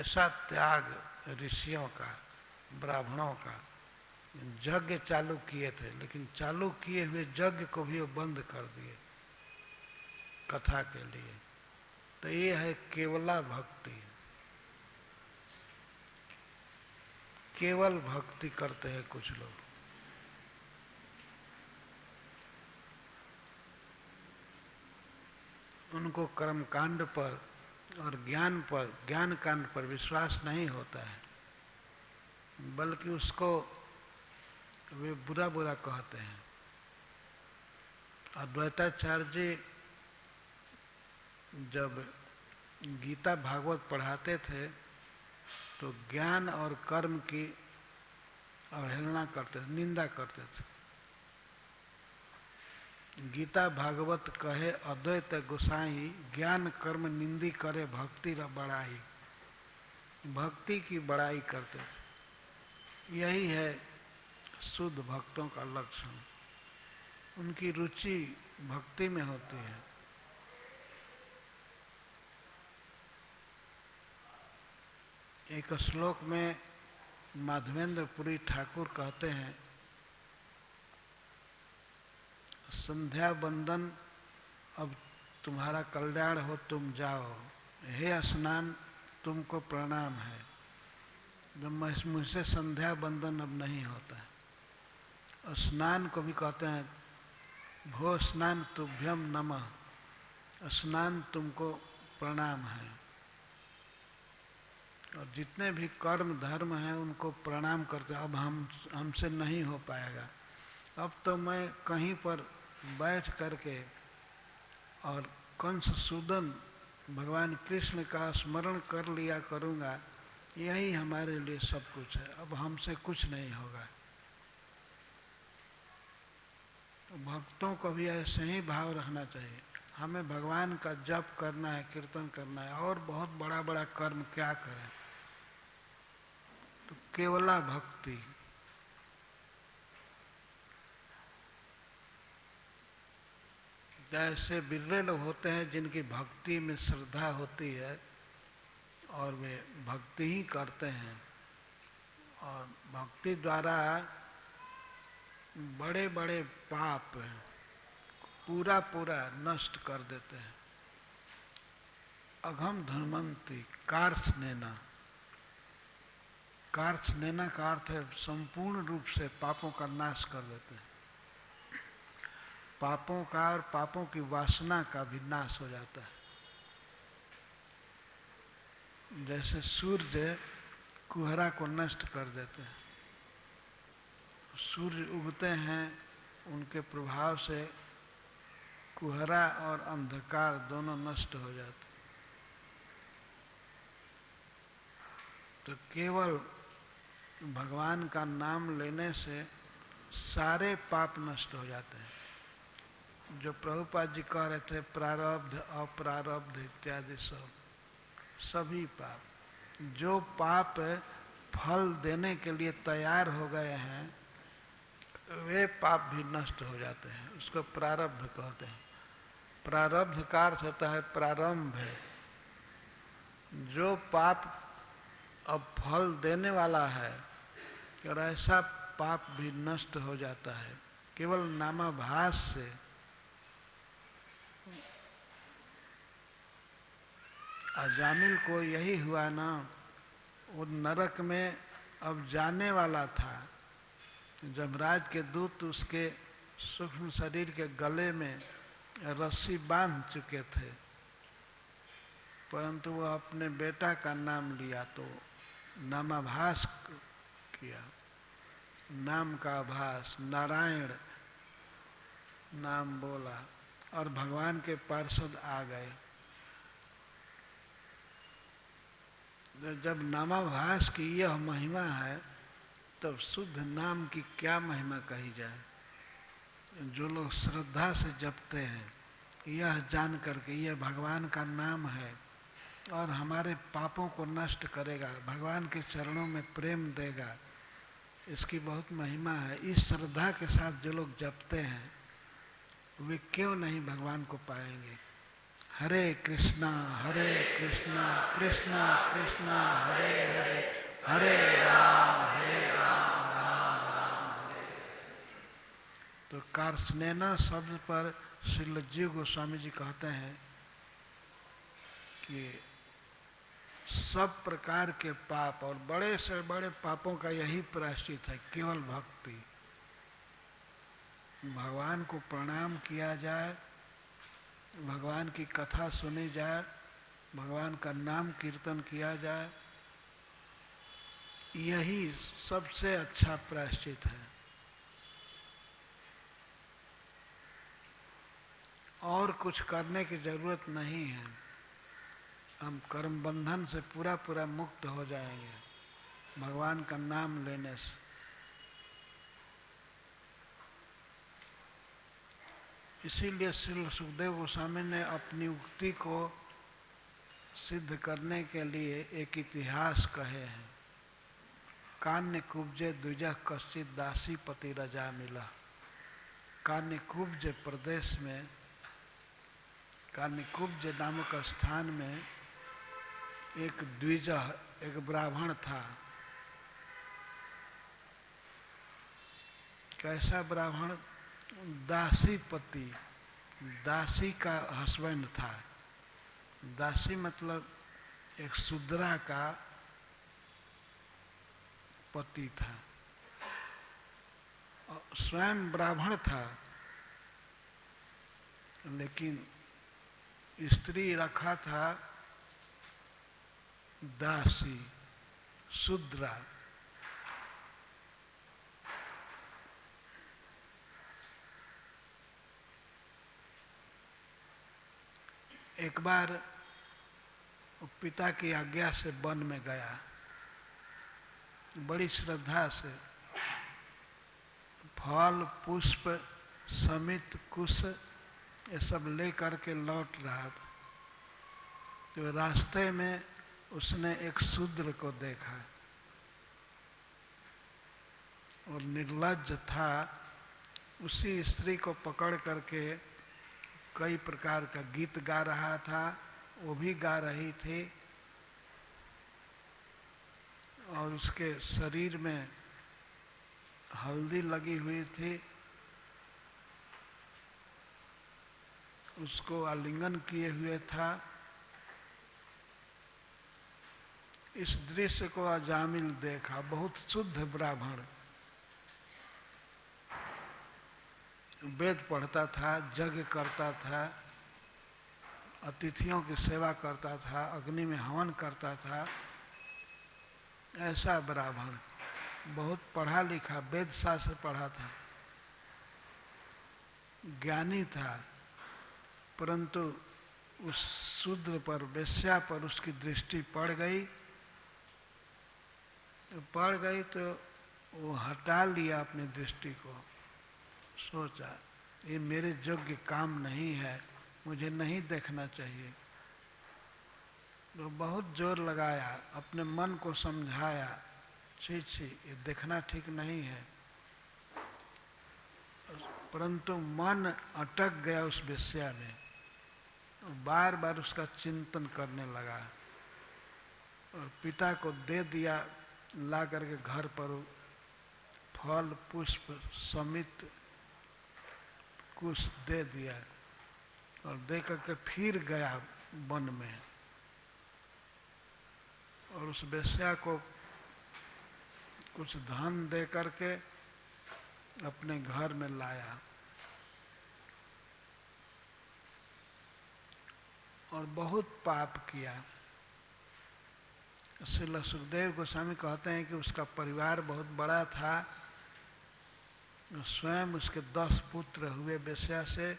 ऐसा त्याग ऋषियों का, ब्राह्मणों का। यज्ञ चालू किए थे, लेकिन चालू किए हुए यज्ञ को भी वो बंद कर दिए कथा के लिए। तो ये है केवला भक्ति। केवल भक्ति करते हैं कुछ लोग। उनको कर्म कांड पर और ज्ञान पर, ज्ञान कांड पर विश्वास नहीं होता है, बल्कि उसको वे बुरा बुरा कहते हैं। अद्वैताचार्य जी जब गीता भागवत पढ़ाते थे तो ज्ञान और कर्म की अवहेलना करते थे, निंदा करते थे। गीता भागवत कहे अद्वैत गोसाई, ज्ञान कर्म निंदी करे भक्ति र बड़ाई। भक्ति की बड़ाई करते थे। यही है शुद्ध भक्तों का लक्षण। उनकी रुचि भक्ति में होती है। एक श्लोक में माधवेंद्रपुरी ठाकुर कहते हैं, संध्या बंदन अब तुम्हारा कल्याण हो, तुम जाओ। हे स्नान, तुमको प्रणाम है। जब मुझसे संध्या बंदन अब नहीं होता है। स्नान को भी कहते हैं, भो स्नान तुभ्यम नमः। स्नान तुमको प्रणाम है। और जितने भी कर्म धर्म हैं उनको प्रणाम करते हैं। अब हमसे नहीं हो पाएगा। अब तो मैं कहीं पर बैठ करके और कंस सूदन भगवान कृष्ण का स्मरण कर लिया करूँगा, यही हमारे लिए सब कुछ है। अब हमसे कुछ नहीं होगा। भक्तों को भी ऐसे ही भाव रखना चाहिए। हमें भगवान का जप करना है, कीर्तन करना है, और बहुत बड़ा बड़ा कर्म क्या करें। तो केवला भक्ति, ऐसे बिरले लोग होते हैं जिनकी भक्ति में श्रद्धा होती है और वे भक्ति ही करते हैं और भक्ति द्वारा बड़े बड़े पाप पूरा पूरा नष्ट कर देते हैं। अघम धन्वंती कार्त्स्नेना। कार्त्स्नेना का अर्थ है संपूर्ण रूप से पापों का नाश कर देते हैं। पापों का और पापों की वासना का भी नाश हो जाता है। जैसे सूर्य कुहरा को नष्ट कर देते हैं। सूर्य उगते हैं, उनके प्रभाव से कुहरा और अंधकार दोनों नष्ट हो जाते। तो केवल भगवान का नाम लेने से सारे पाप नष्ट हो जाते हैं। जो प्रभुपाद जी कह रहे थे, प्रारब्ध अप्रारब्ध इत्यादि सभी पाप, जो पाप फल देने के लिए तैयार हो गए हैं, वे पाप भी नष्ट हो जाते हैं। उसको प्रारब्ध कहते हैं। प्रारब्ध का अर्थ होता है प्रारंभ है। जो पाप अब फल देने वाला है, और ऐसा पाप भी नष्ट हो जाता है केवल नामाभास से। अजामिल को यही हुआ ना, वो नरक में अब जाने वाला था। जमराज के दूत उसके सूक्ष्म शरीर के गले में रस्सी बांध चुके थे, परंतु वह अपने बेटा का नाम लिया तो नामाभास किया। नाम का आभास, नारायण नाम बोला और भगवान के पार्षद आ गए। जब नामाभास की यह महिमा है, तब शुद्ध नाम की क्या महिमा कही जाए। जो लोग श्रद्धा से जपते हैं, यह जान करके यह भगवान का नाम है और हमारे पापों को नष्ट करेगा, भगवान के चरणों में प्रेम देगा, इसकी बहुत महिमा है। इस श्रद्धा के साथ जो लोग जपते हैं, वे क्यों नहीं भगवान को पाएंगे। हरे कृष्णा कृष्णा कृष्णा हरे हरे, हरे राम राम राम हरे। तो कार्त्स्नेना शब्द पर श्री जीव गोस्वामी जी कहते हैं कि सब प्रकार के पाप और बड़े से बड़े पापों का यही प्रायश्चित है, केवल भक्ति। भगवान को प्रणाम किया जाए, भगवान की कथा सुनी जाए, भगवान का नाम कीर्तन किया जाए, यही सबसे अच्छा प्रायश्चित है। और कुछ करने की जरूरत नहीं है। हम कर्म बंधन से पूरा पूरा मुक्त हो जाएंगे भगवान का नाम लेने से। इसीलिए श्री सुखदेव गोस्वामी ने अपनी उक्ति को सिद्ध करने के लिए एक इतिहास कहे हैं। कान्य कुब्जे द्विजः कश्चित दासी पति रजा मिला। कान्य कुब्ज प्रदेश में, कान्य कुब्ज नामक स्थान में एक द्विज, एक ब्राह्मण था। कैसा ब्राह्मण? दासी पति, दासी का हस्बैंड था। दासी मतलब एक शूद्रा का पति था। स्वयं ब्राह्मण था, लेकिन स्त्री रखा था दासी, शूद्रा। एक बार पिता की आज्ञा से वन में गया, बड़ी श्रद्धा से फल पुष्प समित कुश ये सब ले करके लौट रहा था। तो रास्ते में उसने एक शूद्र को देखा और निर्लज्ज था। उसी स्त्री को पकड़ करके कई प्रकार का गीत गा रहा था, वो भी गा रही थी और उसके शरीर में हल्दी लगी हुई थी। उसको आलिंगन किए हुए था। इस दृश्य को अजामिल देखा, बहुत शुद्ध ब्राह्मण, वेद पढ़ता था, यज्ञ करता था, अतिथियों की सेवा करता था, अग्नि में हवन करता था। ऐसा ब्राह्मण, बहुत पढ़ा लिखा, वेद शास्त्र पढ़ा था, ज्ञानी था, परंतु उस शूद्र पर, वेश्या पर उसकी दृष्टि पड़ गई तो वो हटा लिया अपनी दृष्टि को। सोचा ये मेरे योग्य काम नहीं है, मुझे नहीं देखना चाहिए। तो बहुत जोर लगाया, अपने मन को समझाया, छी छी ये देखना ठीक नहीं है, परंतु मन अटक गया उस वेश्या में। बार बार उसका चिंतन करने लगा और पिता को दे दिया, ला करके घर पर फल पुष्प समित कुछ दे दिया और दे करके फिर गया वन में और उस वेश्या को कुछ धन दे करके अपने घर में लाया और बहुत पाप किया। श्रील सुखदेव गोस्वामी कहते हैं कि उसका परिवार बहुत बड़ा था। स्वयं उसके 10 पुत्र हुए वेश्या से,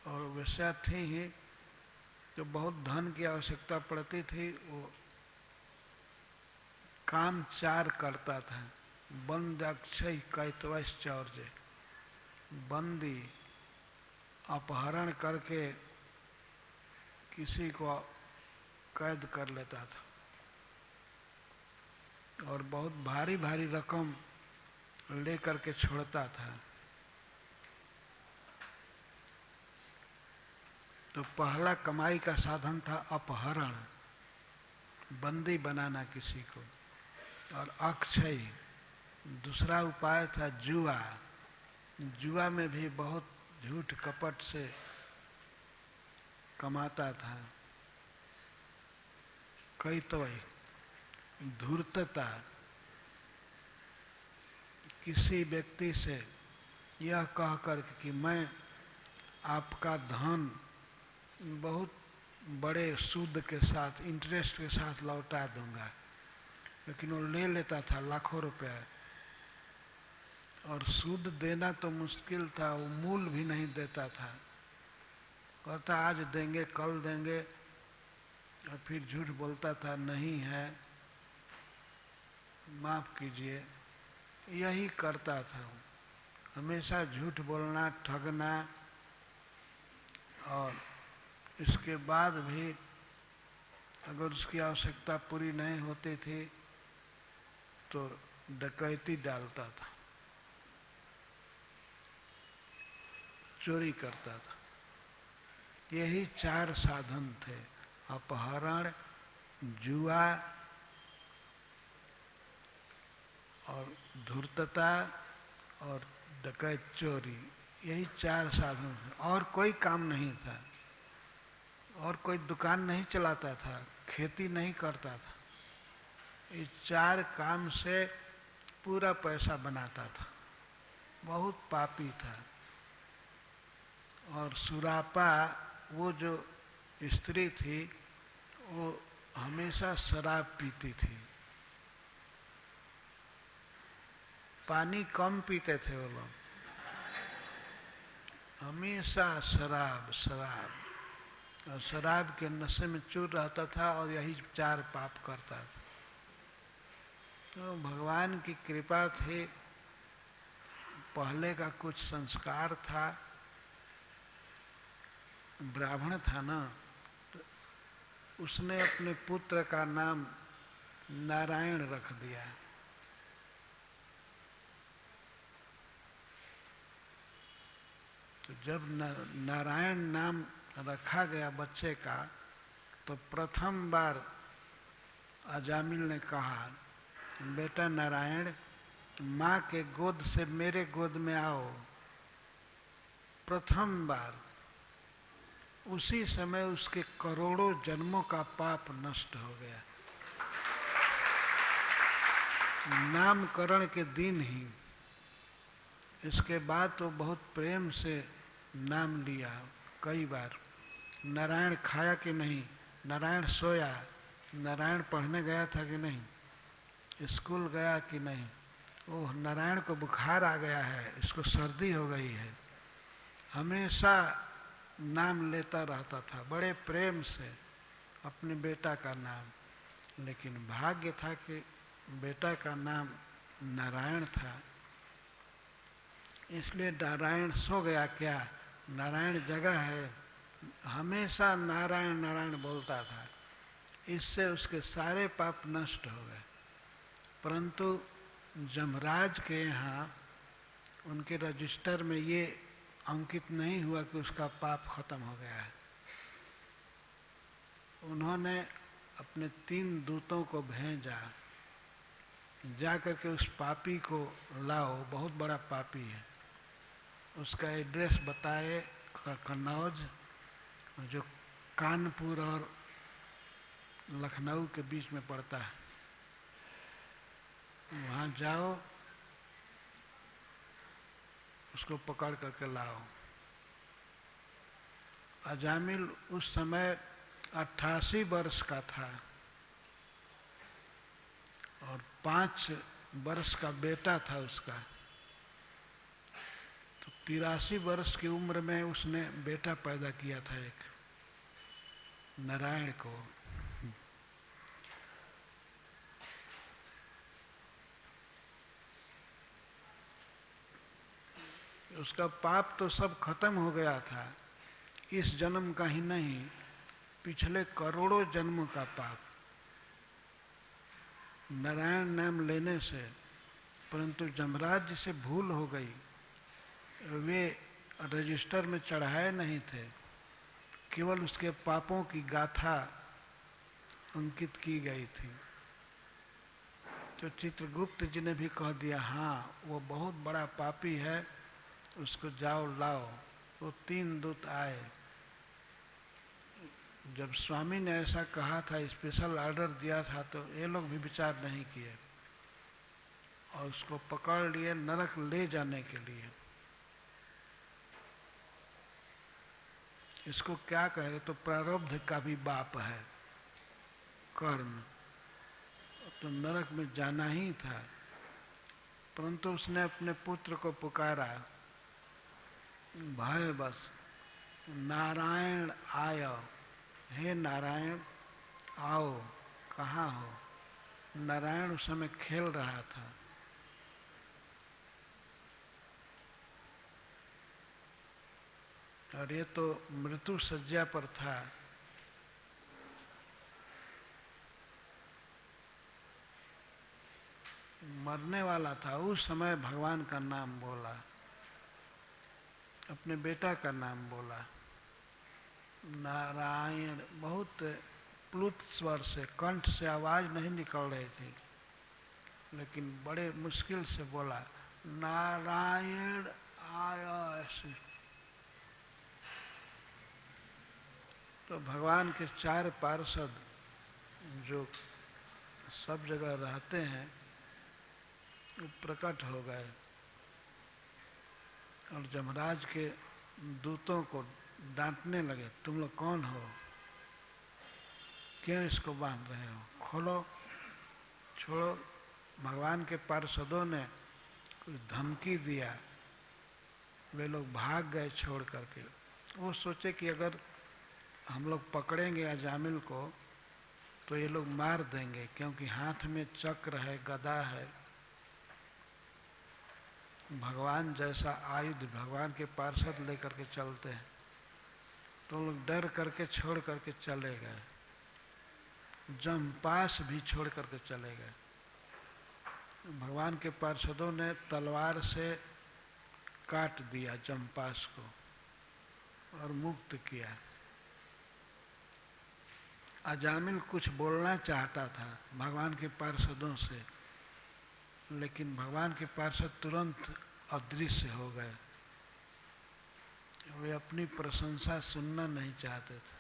और वेश्या थी ही जो बहुत धन की आवश्यकता पड़ती थी, वो काम 4 करता था। बंद अक्षय कैतवश्चौर्य, बंदी अपहरण करके किसी को कैद कर लेता था और बहुत भारी भारी रकम लेकर के छोड़ता था। तो पहला कमाई का साधन था अपहरण, बंदी बनाना किसी को, और अक्षय दूसरा उपाय था जुआ। जुआ में भी बहुत झूठ कपट से कमाता था। कैतवय धूर्तता, किसी व्यक्ति से यह कह कर कि मैं आपका धन बहुत बड़े सूद के साथ, इंटरेस्ट के साथ लौटा दूंगा, लेकिन वो ले लेता था लाखों रुपया और सूद देना तो मुश्किल था, वो मूल भी नहीं देता था। कहता आज देंगे कल देंगे, और फिर झूठ बोलता था नहीं है, माफ कीजिए। यही करता था, हमेशा झूठ बोलना, ठगना, और इसके बाद भी अगर उसकी आवश्यकता पूरी नहीं होती थी तो डकैती डालता था, चोरी करता था। यही 4 साधन थे, अपहरण, जुआ और धूर्तता और डकैत चोरी। यही 4 साधन थे, और कोई काम नहीं था, और कोई दुकान नहीं चलाता था, खेती नहीं करता था। इस 4 काम से पूरा पैसा बनाता था, बहुत पापी था। और सुरापा, वो जो स्त्री थी, वो हमेशा शराब पीती थी, पानी कम पीते थे वो लोग, हमेशा शराब शराब, और शराब के नशे में चूर रहता था और यही 4 पाप करता था। तो भगवान की कृपा थी, पहले का कुछ संस्कार था, ब्राह्मण था ना, तो उसने अपने पुत्र का नाम नारायण रख दिया। तो जब नारायण नाम रखा गया बच्चे का, तो प्रथम बार अजामिल ने कहा, बेटा नारायण, माँ के गोद से मेरे गोद में आओ। प्रथम बार, उसी समय उसके करोड़ों जन्मों का पाप नष्ट हो गया, नामकरण के दिन ही। इसके बाद तो बहुत प्रेम से नाम लिया कई बार। नारायण खाया कि नहीं, नारायण सोया, नारायण पढ़ने गया था कि नहीं, स्कूल गया कि नहीं, ओह नारायण को बुखार आ गया है, इसको सर्दी हो गई है, हमेशा नाम लेता रहता था बड़े प्रेम से अपने बेटा का नाम। लेकिन भाग्य था कि बेटा का नाम नारायण था, इसलिए नारायण सो गया क्या, नारायण जगह है, हमेशा नारायण नारायण बोलता था। इससे उसके सारे पाप नष्ट हो गए। परंतु जमराज के यहाँ उनके रजिस्टर में ये अंकित नहीं हुआ कि उसका पाप खत्म हो गया है। उन्होंने अपने 3 दूतों को भेजा, जा करके उस पापी को लाओ, बहुत बड़ा पापी है। उसका एड्रेस बताए, कन्नौज, जो कानपुर और लखनऊ के बीच में पड़ता है, वहाँ जाओ, उसको पकड़ करके लाओ। अजामिल उस समय 88 वर्ष का था और 5 वर्ष का बेटा था उसका। तो 83 वर्ष की उम्र में उसने बेटा पैदा किया था एक, नारायण को। उसका पाप तो सब खत्म हो गया था, इस जन्म का ही नहीं, पिछले करोड़ों जन्मों का पाप नारायण नाम लेने से। परंतु जमराज जी से भूल हो गई, वे रजिस्टर में चढ़ाए नहीं थे, केवल उसके पापों की गाथा अंकित की गई थी। तो चित्रगुप्त जी ने भी कह दिया, हाँ वो बहुत बड़ा पापी है, उसको जाओ लाओ। वो 3 दूत आए। जब स्वामी ने ऐसा कहा था, स्पेशल ऑर्डर दिया था, तो ये लोग भी विचार नहीं किए और उसको पकड़ लिए नरक ले जाने के लिए। इसको क्या कहे, तो प्रारब्ध का भी बाप है कर्म, तो नरक में जाना ही था। परंतु उसने अपने पुत्र को पुकारा, भय बस नारायण आय, हे नारायण आओ, कहाँ हो। नारायण उस समय खेल रहा था। और ये तो मृत्यु शज्या पर था। मरने वाला था, उस समय भगवान का नाम बोला, अपने बेटा का नाम बोला, नारायण। बहुत प्लुत स्वर से, कंठ से आवाज नहीं निकल रही थी, लेकिन बड़े मुश्किल से बोला, नारायण आया, ऐसे। तो भगवान के चार पार्षद जो सब जगह रहते हैं वो प्रकट हो गए और जमराज के दूतों को डांटने लगे, तुम लोग कौन हो, क्यों इसको बांध रहे हो, खोलो, छोड़ो। भगवान के पार्षदों ने कुछ धमकी दिया, वे लोग भाग गए छोड़ करके। वो सोचे कि अगर हम लोग पकड़ेंगे अजामिल को तो ये लोग मार देंगे, क्योंकि हाथ में चक्र है, गदा है। भगवान जैसा आयुध भगवान के पार्षद लेकर के चलते हैं, तो लोग डर करके छोड़ करके चले गए। जमपास भी छोड़ करके चले गए। भगवान के पार्षदों ने तलवार से काट दिया जमपास को और मुक्त किया। अजामिल कुछ बोलना चाहता था भगवान के पार्षदों से, लेकिन भगवान के पार्षद तुरंत अदृश्य हो गए। वे अपनी प्रशंसा सुनना नहीं चाहते थे।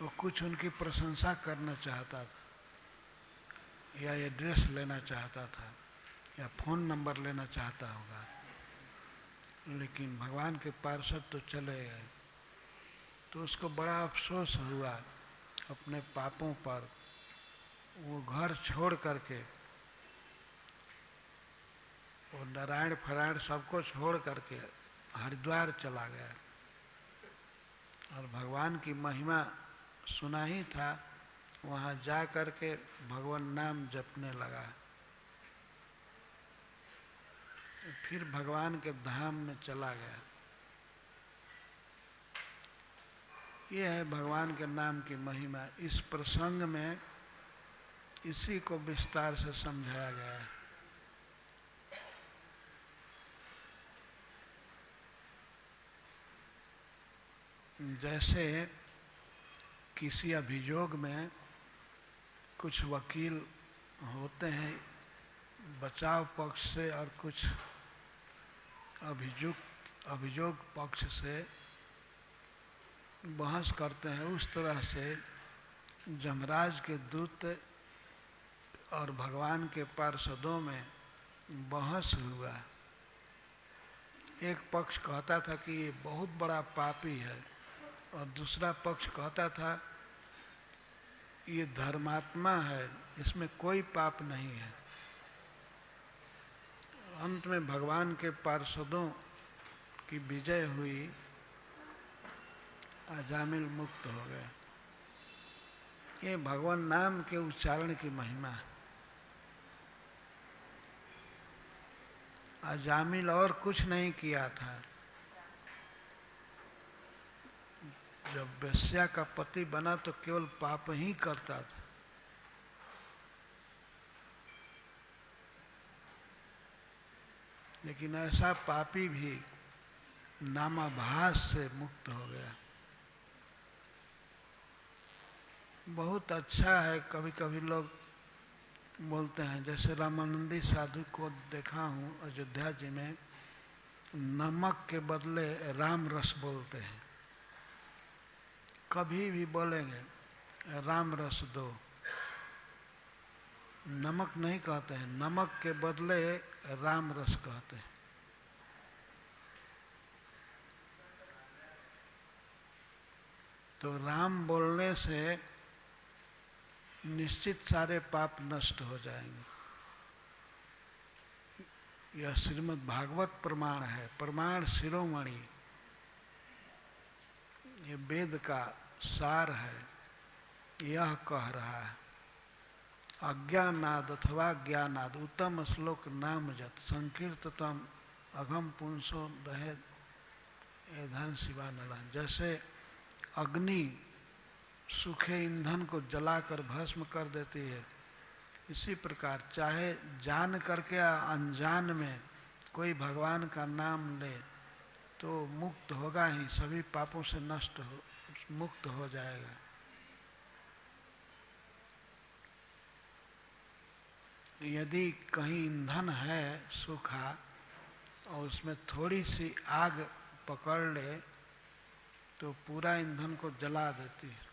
वो कुछ उनकी प्रशंसा करना चाहता था, या एड्रेस लेना चाहता था, या फोन नंबर लेना चाहता होगा, लेकिन भगवान के पार्षद तो चले गए। तो उसको बड़ा अफसोस हुआ अपने पापों पर। वो घर छोड़ करके, वो नारायण फरायण सबको छोड़ करके हरिद्वार चला गया और भगवान की महिमा सुना ही था, वहाँ जा करके भगवान नाम जपने लगा। फिर भगवान के धाम में चला गया। ये है भगवान के नाम की महिमा। इस प्रसंग में इसी को विस्तार से समझाया गया है। जैसे किसी अभियोग में कुछ वकील होते हैं बचाव पक्ष से और कुछ अभियोग पक्ष से बहस करते हैं, उस तरह से जमराज के दूत और भगवान के पार्षदों में बहस हुआ। एक पक्ष कहता था कि ये बहुत बड़ा पापी है और दूसरा पक्ष कहता था ये धर्मात्मा है, इसमें कोई पाप नहीं है। अंत में भगवान के पार्षदों की विजय हुई, अजामिल मुक्त हो गए। ये भगवान नाम के उच्चारण की महिमा है। अजामिल और कुछ नहीं किया था। जब वेश्या का पति बना तो केवल पाप ही करता था। लेकिन ऐसा पापी भी नामाभास से मुक्त हो गया। बहुत अच्छा है। कभी कभी लोग बोलते हैं, जैसे रामानंदी साधु को देखा हूँ अयोध्या जी में, नमक के बदले राम रस बोलते हैं। कभी भी बोलेंगे राम रस दो, नमक नहीं कहते हैं, नमक के बदले राम रस कहते हैं। तो राम बोलने से निश्चित सारे पाप नष्ट हो जाएंगे। यह श्रीमद् भागवत प्रमाण है, प्रमाण शिरोमणि, ये वेद का सार है। यह कह रहा है अज्ञानाद अथवा ज्ञानाद उत्तम श्लोक नाम जत संकीर्ततम अघम पुंसो दहे एधान शिवा नरन। जैसे अग्नि सूखे ईंधन को जलाकर भस्म कर देती है, इसी प्रकार चाहे जान करके या अनजान में कोई भगवान का नाम ले तो मुक्त होगा ही, सभी पापों से मुक्त हो जाएगा। यदि कहीं ईंधन है सूखा और उसमें थोड़ी सी आग पकड़ ले तो पूरा ईंधन को जला देती है।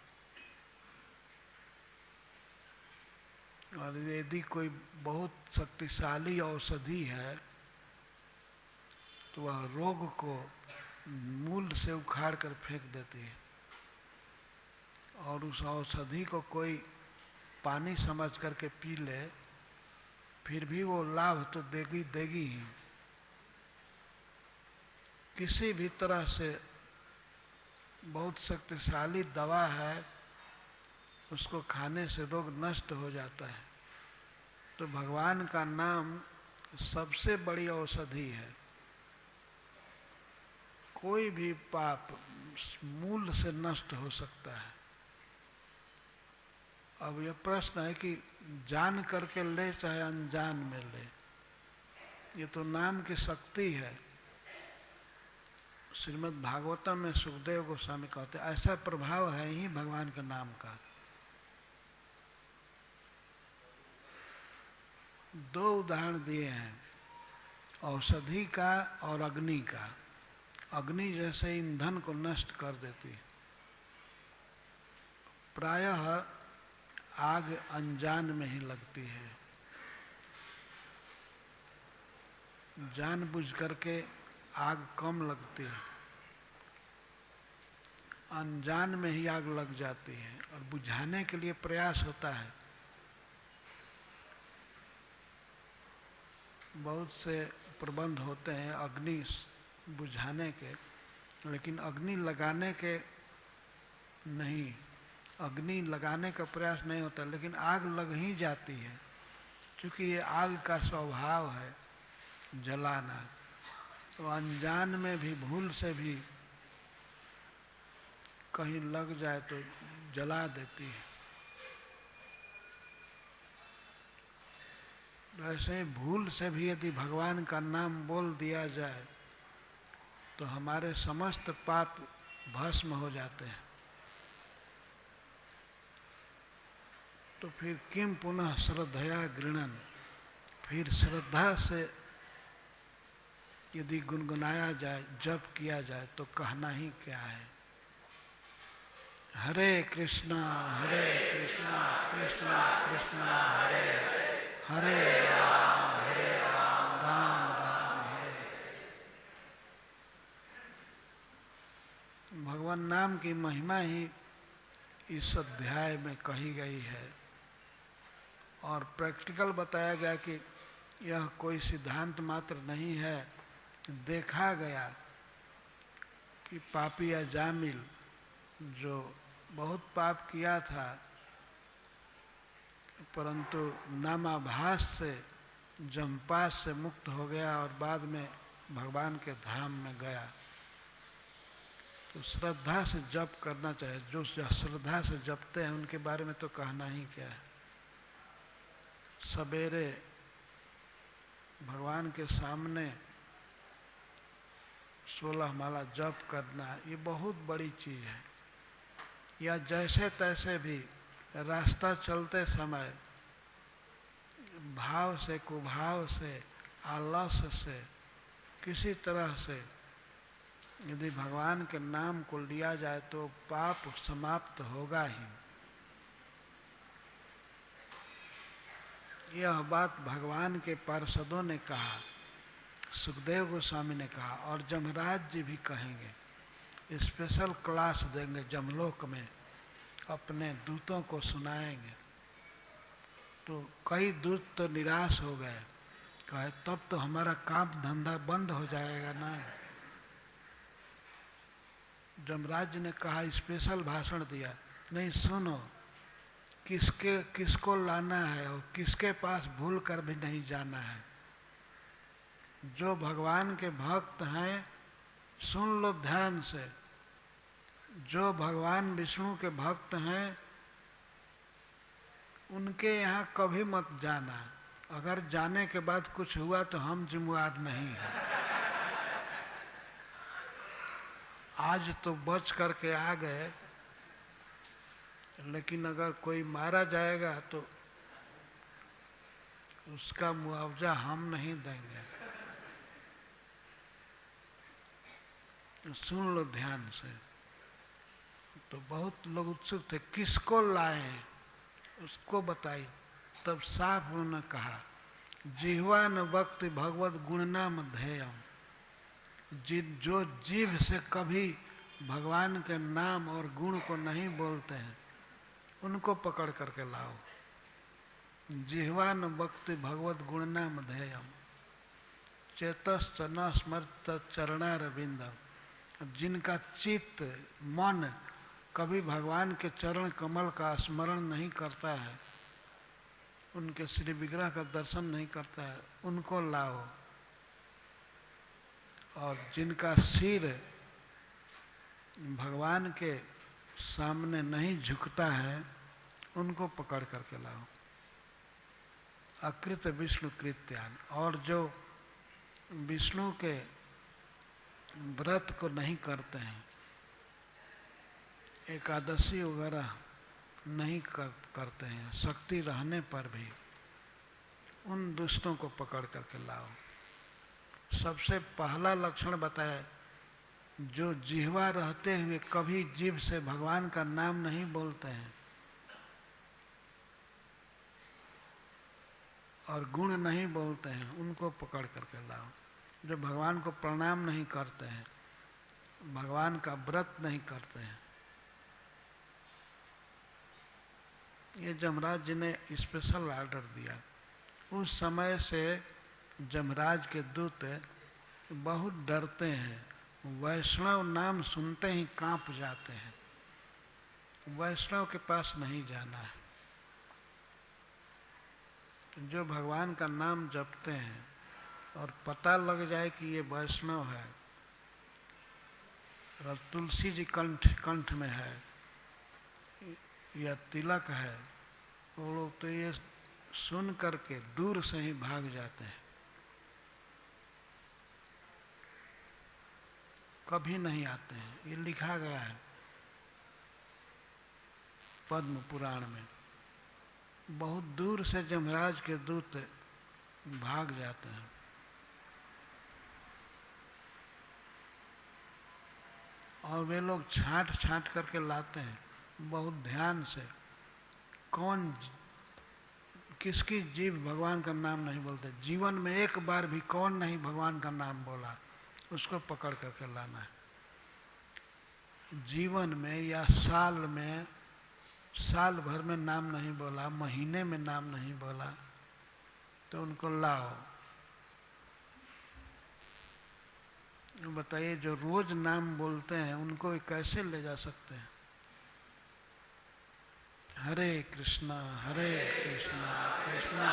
और यदि कोई बहुत शक्तिशाली औषधि है तो वह रोग को मूल से उखाड़ कर फेंक देती है। और उस औषधि को कोई पानी समझ करके पी ले फिर भी वो लाभ तो देगी ही। किसी भी तरह से बहुत शक्तिशाली दवा है, उसको खाने से रोग नष्ट हो जाता है। तो भगवान का नाम सबसे बड़ी औषधि है। कोई भी पाप मूल से नष्ट हो सकता है। अब यह प्रश्न है कि जान करके ले चाहे अनजान में ले, ये तो नाम की शक्ति है। श्रीमद् भागवतम में सुखदेव गोस्वामी कहते हैं ऐसा प्रभाव है ही भगवान के नाम का। दो उदाहरण दिए हैं, औषधि का और अग्नि का। अग्नि जैसे ईंधन को नष्ट कर देती है। प्रायः आग अनजान में ही लगती है, जानबूझ करके आग कम लगती है, अनजान में ही आग लग जाती है और बुझाने के लिए प्रयास होता है। बहुत से प्रबंध होते हैं अग्नि बुझाने के, लेकिन अग्नि लगाने के नहीं, अग्नि लगाने का प्रयास नहीं होता, लेकिन आग लग ही जाती है क्योंकि ये आग का स्वभाव है जलाना। तो अनजान में भी भूल से भी कहीं लग जाए तो जला देती है। वैसे ही भूल से भी यदि भगवान का नाम बोल दिया जाए तो हमारे समस्त पाप भस्म हो जाते हैं। तो फिर किम पुनः श्रद्धया गृणन, फिर श्रद्धा से यदि गुनगुनाया जाए, जप किया जाए तो कहना ही क्या है। हरे कृष्णा कृष्णा कृष्णा हरे हरे, हरे राम राम हरे। भगवान नाम की महिमा ही इस अध्याय में कही गई है और प्रैक्टिकल बताया गया कि यह कोई सिद्धांत मात्र नहीं है। देखा गया कि पापी अजामिल जो बहुत पाप किया था परंतु नामाभास से जमपास से मुक्त हो गया और बाद में भगवान के धाम में गया। तो श्रद्धा से जप करना चाहिए। जो श्रद्धा से जपते हैं उनके बारे में तो कहना ही क्या है। सवेरे भगवान के सामने 16 माला जप करना ये बहुत बड़ी चीज है। या जैसे तैसे भी रास्ता चलते समय भाव से कुभाव से आलस्य से किसी तरह से यदि भगवान के नाम को लिया जाए तो पाप समाप्त होगा ही। यह बात भगवान के पार्षदों ने कहा, सुखदेव गोस्वामी ने कहा और जमराज जी भी कहेंगे। स्पेशल क्लास देंगे जमलोक में, अपने दूतों को सुनाएंगे। तो कई दूत तो निराश हो गए, कहे तब तो हमारा काम धंधा बंद हो जाएगा ना। जमराज ने कहा, स्पेशल भाषण दिया, नहीं सुनो, किसको लाना है और किसके पास भूल कर भी नहीं जाना है। जो भगवान के भक्त हैं सुन लो ध्यान से, जो भगवान विष्णु के भक्त हैं उनके यहाँ कभी मत जाना। अगर जाने के बाद कुछ हुआ तो हम जिम्मेवार नहीं हैं। आज तो बच करके आ गए, लेकिन अगर कोई मारा जाएगा तो उसका मुआवजा हम नहीं देंगे। सुन लो ध्यान से। तो बहुत लोग उत्सुक थे, किसको लाएं, उसको बताई। तब साफ उन्होंने कहा, जिह्वा न वक्ति भगवत गुणनाम ध्येयम। जो जीभ से कभी भगवान के नाम और गुण को नहीं बोलते हैं उनको पकड़ करके लाओ। जिह्वा न वक्ति भगवत गुणनाम ध्येयम चेतश्च न स्मरत चरणारविंदम। जिनका चित्त मन कभी भगवान के चरण कमल का स्मरण नहीं करता है, उनके श्री विग्रह का दर्शन नहीं करता है, उनको लाओ। और जिनका सिर भगवान के सामने नहीं झुकता है उनको पकड़ करके लाओ। अकृत विष्णु कृत्यान, और जो विष्णु के व्रत को नहीं करते हैं, एकादशी वगैरह नहीं करते हैं, शक्ति रहने पर भी, उन दुष्टों को पकड़ करके लाओ। सबसे पहला लक्षण बताया, जो जिह्वा रहते हुए कभी जीभ से भगवान का नाम नहीं बोलते हैं और गुण नहीं बोलते हैं, उनको पकड़ करके लाओ। जो भगवान को प्रणाम नहीं करते हैं, भगवान का व्रत नहीं करते हैं। ये जमराज जी ने स्पेशल ऑर्डर दिया। उस समय से जमराज के दूत बहुत डरते हैं, वैष्णव नाम सुनते ही कांप जाते हैं। वैष्णव के पास नहीं जाना है। जो भगवान का नाम जपते हैं और पता लग जाए कि ये वैष्णव है और तुलसी जी कंठ में है या तिलक है, वो लोग तो ये सुन करके दूर से ही भाग जाते हैं, कभी नहीं आते हैं। ये लिखा गया है पद्म पुराण में। बहुत दूर से जमराज के दूत भाग जाते हैं। और वे लोग छांट छांट करके लाते हैं बहुत ध्यान से। कौन किसकी जीभ भगवान का नाम नहीं बोलते, जीवन में एक बार भी कौन नहीं भगवान का नाम बोला, उसको पकड़ करके लाना है। जीवन में या साल में, साल भर में नाम नहीं बोला, महीने में नाम नहीं बोला, तो उनको लाओ। बताइए, जो रोज नाम बोलते हैं उनको कैसे ले जा सकते हैं? हरे कृष्णा कृष्णा कृष्णा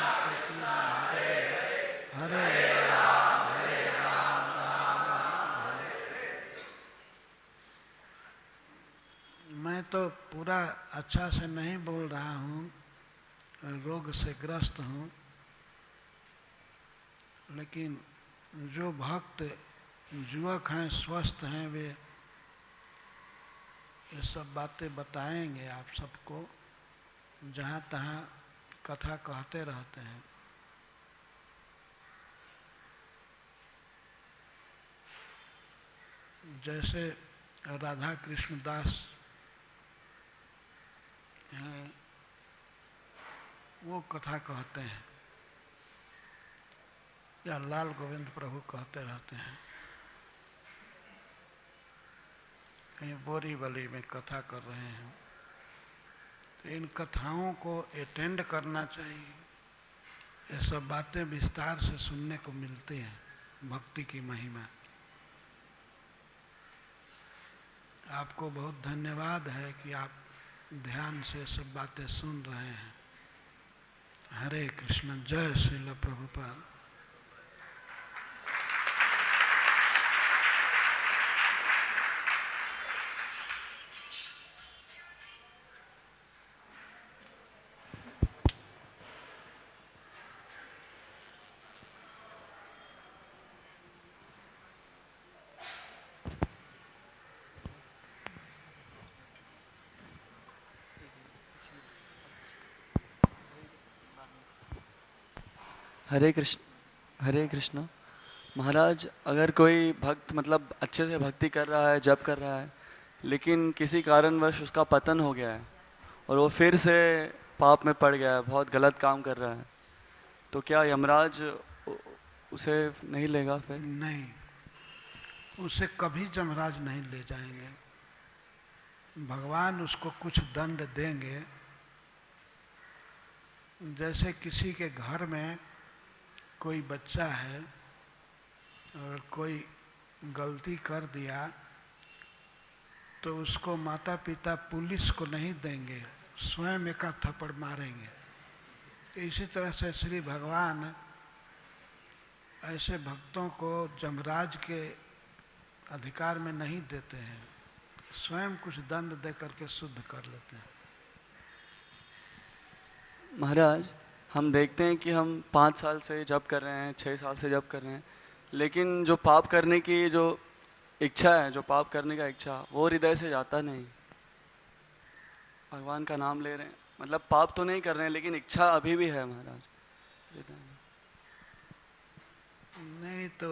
हरे हरे राम राम हरे। मैं तो पूरा अच्छा से नहीं बोल रहा हूँ, रोग से ग्रस्त हूँ, लेकिन जो भक्त युवक हैं, स्वस्थ हैं, वे ये सब बातें बताएंगे आप सबको। जहाँ तहाँ कथा कहते रहते हैं। जैसे राधा कृष्ण दास हैं, वो कथा कहते हैं, या लाल गोविंद प्रभु कहते रहते हैं। कहीं बोरीवली में कथा कर रहे हैं, तो इन कथाओं को अटेंड करना चाहिए। ये सब बातें विस्तार से सुनने को मिलती हैं, भक्ति की महिमा। आपको बहुत धन्यवाद है कि आप ध्यान से सब बातें सुन रहे हैं। हरे कृष्ण। जय श्रील प्रभुपाद। हरे कृष्ण। हरे कृष्ण। महाराज, अगर कोई भक्त मतलब अच्छे से भक्ति कर रहा है, जप कर रहा है, लेकिन किसी कारणवश उसका पतन हो गया है और वो फिर से पाप में पड़ गया है, बहुत गलत काम कर रहा है, तो क्या यमराज उसे नहीं लेगा फिर? नहीं, उसे कभी यमराज नहीं ले जाएंगे। भगवान उसको कुछ दंड देंगे। जैसे किसी के घर में कोई बच्चा है और कोई गलती कर दिया तो उसको माता पिता पुलिस को नहीं देंगे, स्वयं एक थप्पड़ मारेंगे। इसी तरह से श्री भगवान ऐसे भक्तों को यमराज के अधिकार में नहीं देते हैं, स्वयं कुछ दंड दे करके शुद्ध कर लेते हैं। महाराज, हम देखते हैं कि हम 5 साल से जप कर रहे हैं, 6 साल से जप कर रहे हैं, लेकिन जो पाप करने की जो इच्छा है, जो पाप करने का इच्छा, वो हृदय से जाता नहीं। भगवान का नाम ले रहे हैं, मतलब पाप तो नहीं कर रहे हैं, लेकिन इच्छा अभी भी है महाराज हृदय में। नहीं तो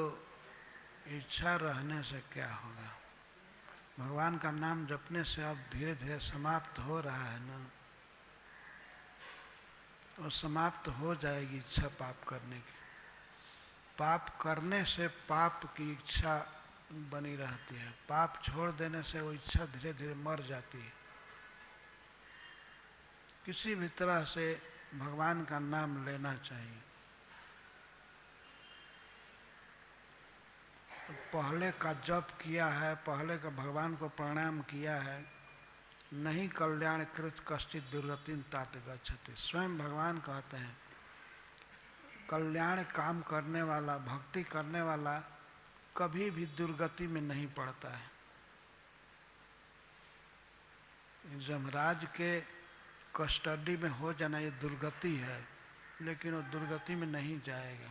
इच्छा रहने से क्या होगा? भगवान का नाम जपने से अब धीरे धीरे समाप्त हो रहा है ना, और समाप्त हो जाएगी इच्छा पाप करने की। पाप करने से पाप की इच्छा बनी रहती है, पाप छोड़ देने से वो इच्छा धीरे धीरे मर जाती है। किसी भी तरह से भगवान का नाम लेना चाहिए। पहले का जप किया है, पहले का भगवान को प्रणाम किया है, नहीं कल्याण कृत कश्चित दुर्गतिन तात गच्छति। स्वयं भगवान कहते हैं कल्याण काम करने वाला, भक्ति करने वाला कभी भी दुर्गति में नहीं पड़ता है। यमराज के कस्टडी में हो जाना ये दुर्गति है, लेकिन वो दुर्गति में नहीं जाएगा।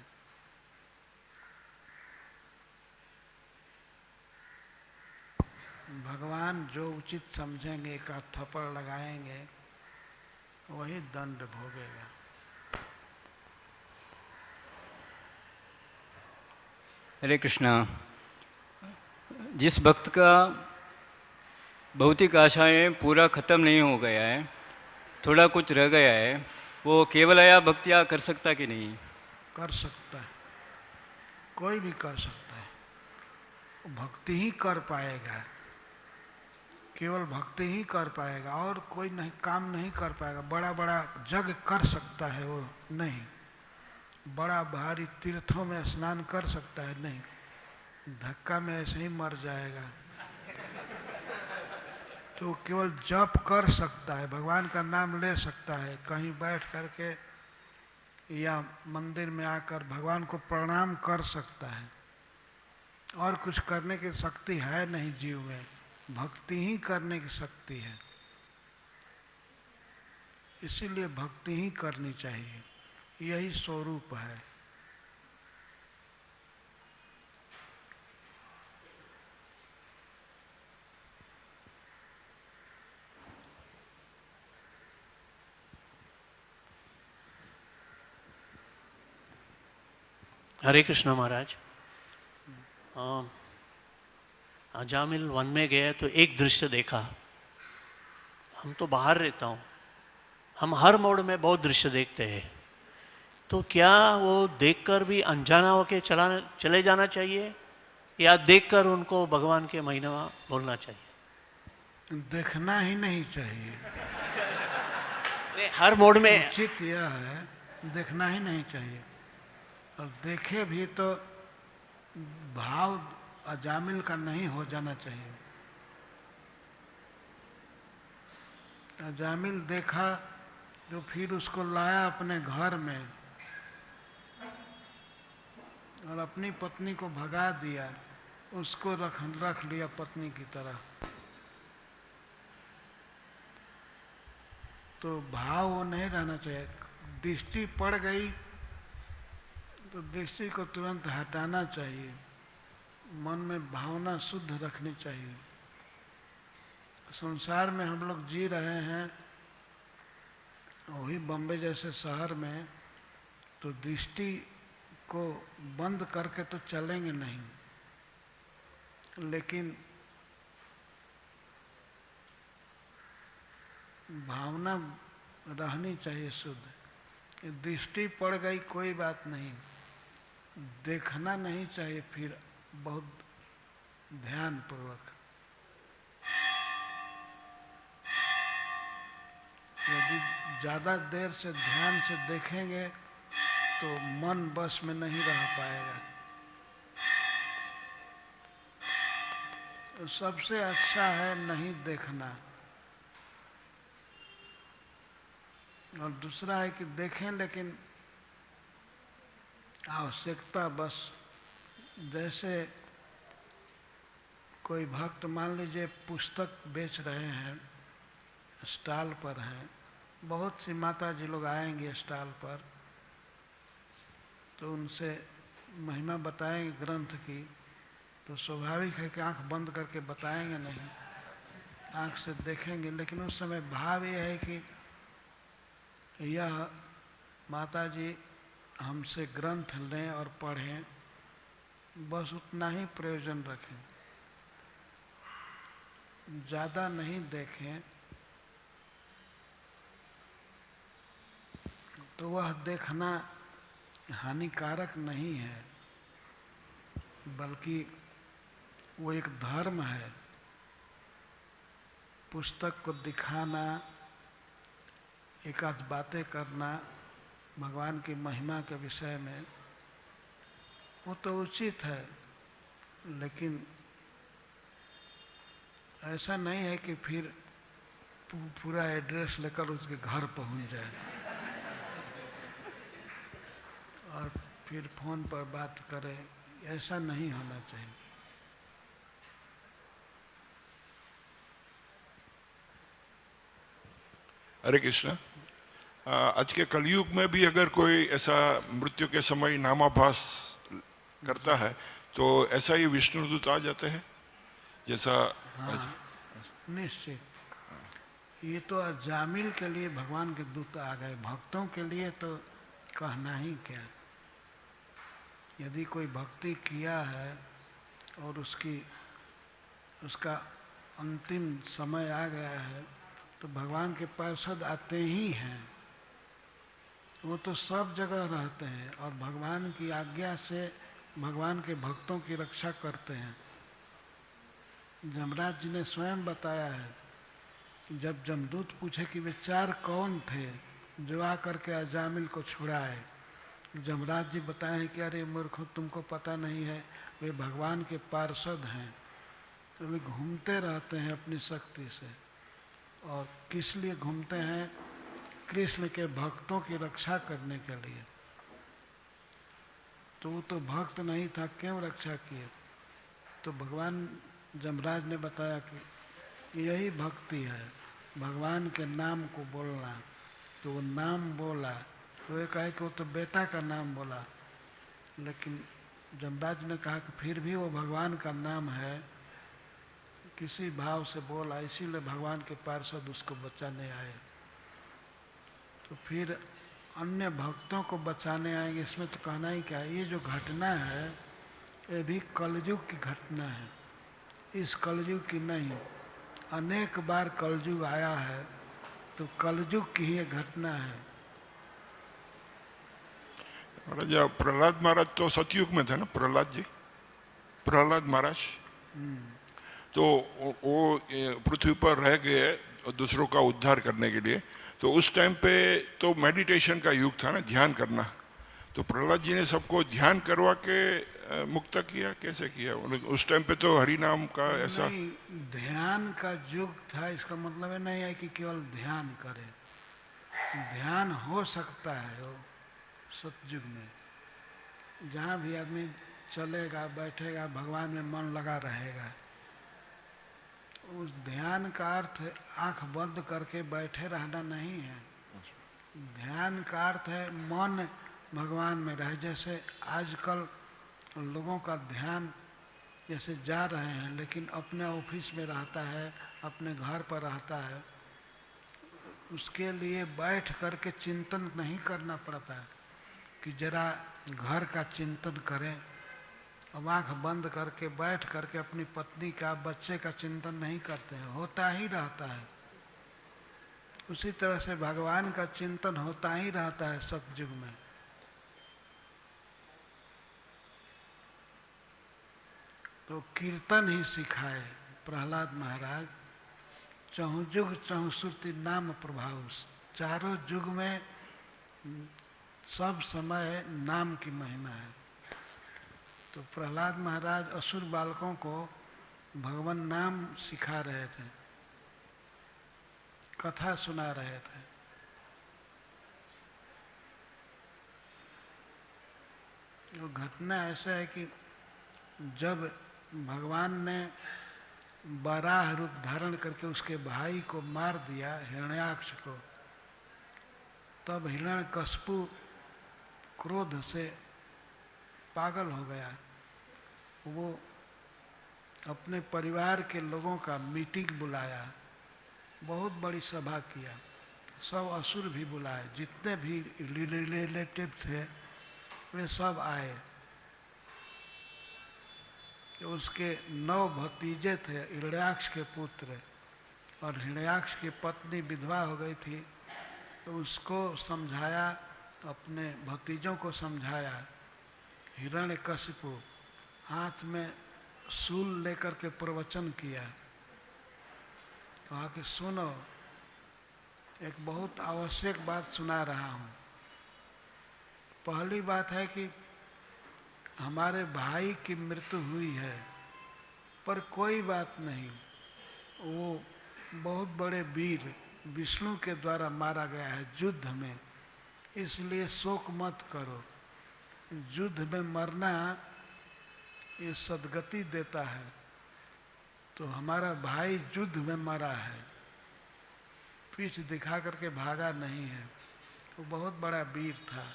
भगवान जो उचित समझेंगे, एक आध थप्पड़ लगाएंगे, वही दंड भोगेगा। हरे कृष्णा। जिस भक्त का भौतिक आशाएं पूरा ख़त्म नहीं हो गया है, थोड़ा कुछ रह गया है, वो केवल आया भक्तियाँ कर सकता कि नहीं? कर सकता है, कोई भी कर सकता है। भक्ति ही कर पाएगा, केवल भक्ति ही कर पाएगा, और कोई नहीं काम नहीं कर पाएगा। बड़ा बड़ा जग कर सकता है वो नहीं, बड़ा भारी तीर्थों में स्नान कर सकता है नहीं, धक्का में ऐसे ही मर जाएगा। तो केवल जप कर सकता है, भगवान का नाम ले सकता है, कहीं बैठ करके या मंदिर में आकर भगवान को प्रणाम कर सकता है, और कुछ करने की शक्ति है नहीं जीव में, भक्ति ही करने की शक्ति है। इसीलिए भक्ति ही करनी चाहिए, यही स्वरूप है। हरे कृष्ण महाराज। अजामिल वन में गए तो एक दृश्य देखा। हम तो बाहर रहता हूँ, हम हर मोड़ में बहुत दृश्य देखते हैं, तो क्या वो देखकर भी अनजाना होके चले जाना चाहिए, या देखकर उनको भगवान के महिमा बोलना चाहिए? देखना ही नहीं चाहिए। हर मोड़ में उचित यह है, देखना ही नहीं चाहिए। और देखे भी तो भाव अजामिल का नहीं हो जाना चाहिए। अजामिल देखा जो फिर उसको लाया अपने घर में और अपनी पत्नी को भगा दिया, उसको रख लिया पत्नी की तरह। तो भाव वो नहीं रहना चाहिए। दृष्टि पड़ गई तो दृष्टि को तुरंत हटाना चाहिए। मन में भावना शुद्ध रखनी चाहिए। संसार में हम लोग जी रहे हैं, वही बम्बे जैसे शहर में, तो दृष्टि को बंद करके तो चलेंगे नहीं, लेकिन भावना रहनी चाहिए शुद्ध। दृष्टि पड़ गई कोई बात नहीं, देखना नहीं चाहिए फिर बहुत ध्यान पूर्वक। यदि ज़्यादा देर से ध्यान से देखेंगे तो मन बस में नहीं रह पाएगा। तो सबसे अच्छा है नहीं देखना। और दूसरा है कि देखें लेकिन आवश्यकता बस। जैसे कोई भक्त मान लीजिए पुस्तक बेच रहे हैं, स्टॉल पर हैं, बहुत सी माता जी लोग आएंगे स्टॉल पर, तो उनसे महिमा बताएंगे ग्रंथ की, तो स्वाभाविक है कि आंख बंद करके बताएंगे नहीं, आंख से देखेंगे। लेकिन उस समय भाव ये है कि यह माता जी हमसे ग्रंथ लें और पढ़ें, बस उतना ही प्रयोजन रखें, ज़्यादा नहीं देखें। तो वह देखना हानिकारक नहीं है, बल्कि वो एक धर्म है। पुस्तक को दिखाना, एक आध बातें करना भगवान की महिमा के विषय में, वो तो उचित है, लेकिन ऐसा नहीं है कि फिर पूरा एड्रेस लेकर उसके घर पहुंच जाए और फिर फोन पर बात करें। ऐसा नहीं होना चाहिए। हरे कृष्ण। आज के कलयुग में भी अगर कोई ऐसा मृत्यु के समय नामाभास करता है तो ऐसा ही विष्णुदूत आ जाते हैं जैसा हाँ, निश्चित। ये तो अजामिल के लिए भगवान के दूत आ गए, भक्तों के लिए तो कहना ही क्या। यदि कोई भक्ति किया है और उसका अंतिम समय आ गया है तो भगवान के पार्षद आते ही हैं। वो तो सब जगह रहते हैं और भगवान की आज्ञा से भगवान के भक्तों की रक्षा करते हैं। जमराज जी ने स्वयं बताया है कि जब जमदूत पूछे कि वे चार कौन थे जो आकर के अजामिल को छुड़ाए, जमराज जी बताए कि अरे मूर्खों, तुमको पता नहीं है, वे भगवान के पार्षद हैं, तो वे घूमते रहते हैं अपनी शक्ति से। और किस लिए घूमते हैं? कृष्ण के भक्तों की रक्षा करने के लिए। तो वो तो भक्त नहीं था, क्यों रक्षा किए? तो भगवान जमराज ने बताया कि यही भक्ति है, भगवान के नाम को बोलना। तो वो नाम बोला, तो ये कहे कि वो तो बेटा का नाम बोला, लेकिन जमराज ने कहा कि फिर भी वो भगवान का नाम है, किसी भाव से बोला, इसीलिए भगवान के पार्षद उसको बचाने आए। तो फिर अन्य भक्तों को बचाने आएंगे, इसमें तो कहना ही क्या है। ये जो घटना है ये भी कलयुग की घटना है, इस कलयुग की नहीं। अनेक बार कलयुग आया है, तो कलयुग की ही घटना है। महाराज प्रहलाद महाराज तो सतयुग में थे ना, प्रहलाद महाराज। तो वो पृथ्वी पर रह गए दूसरों का उद्धार करने के लिए। तो उस टाइम पे तो मेडिटेशन का युग था ना, ध्यान करना। तो प्रहलाद जी ने सबको ध्यान करवा के मुक्त किया, कैसे किया? उस टाइम पे तो हरि नाम का ऐसा नहीं, ध्यान का युग था, इसका मतलब है नहीं है कि केवल ध्यान करे। ध्यान हो सकता है वो सतयुग में, जहाँ भी आदमी चलेगा बैठेगा भगवान में मन लगा रहेगा। उस ध्यान का अर्थ आंख बंद करके बैठे रहना नहीं है। ध्यान का अर्थ है मन भगवान में रहे। जैसे आजकल लोगों का ध्यान जैसे जा रहे हैं लेकिन अपने ऑफिस में रहता है, अपने घर पर रहता है, उसके लिए बैठ करके चिंतन नहीं करना पड़ता है कि जरा घर का चिंतन करें। अब आँख बंद करके बैठ करके अपनी पत्नी का, बच्चे का चिंतन नहीं करते हैं, होता ही रहता है। उसी तरह से भगवान का चिंतन होता ही रहता है सतयुग में। तो कीर्तन ही सिखाए प्रहलाद महाराज। चहु जुग चहु श्रुति नाम प्रभाव, चारों युग में सब समय नाम की महिमा है। तो प्रहलाद महाराज असुर बालकों को भगवान नाम सिखा रहे थे, कथा सुना रहे थे। वो घटना ऐसा है कि जब भगवान ने बराह रूप धारण करके उसके भाई को मार दिया, हिरण्याक्ष को, तब हिरण्यकशिपु क्रोध से पागल हो गया। वो अपने परिवार के लोगों का मीटिंग बुलाया, बहुत बड़ी सभा किया, सब असुर भी बुलाए, जितने भी रिलेटिव थे वे सब आए। उसके 9 भतीजे थे हिरण्याक्ष के पुत्र, और हिरण्याक्ष की पत्नी विधवा हो गई थी। तो उसको समझाया, अपने भतीजों को समझाया। हिरण्यकशिपु हाथ में शूल लेकर के प्रवचन किया, कहा कि सुनो, एक बहुत आवश्यक बात सुना रहा हूँ। पहली बात है कि हमारे भाई की मृत्यु हुई है, पर कोई बात नहीं, वो बहुत बड़े वीर विष्णु के द्वारा मारा गया है युद्ध में, इसलिए शोक मत करो। युद्ध में मरना ये सदगति देता है। तो हमारा भाई युद्ध में मरा है, पीठ दिखा करके भागा नहीं है, वो बहुत बड़ा वीर था,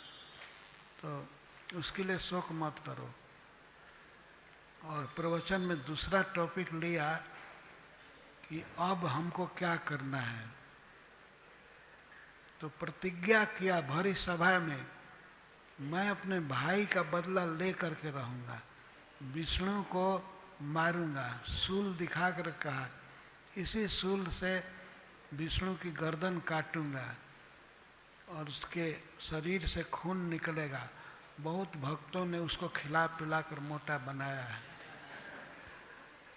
तो उसके लिए शोक मत करो। और प्रवचन में दूसरा टॉपिक लिया कि अब हमको क्या करना है। तो प्रतिज्ञा किया भरी सभा में, मैं अपने भाई का बदला ले करके रहूंगा, विष्णु को मारूंगा। शूल दिखा कर कहा, इसी शूल से विष्णु की गर्दन काटूंगा और उसके शरीर से खून निकलेगा। बहुत भक्तों ने उसको खिला पिला कर मोटा बनाया है,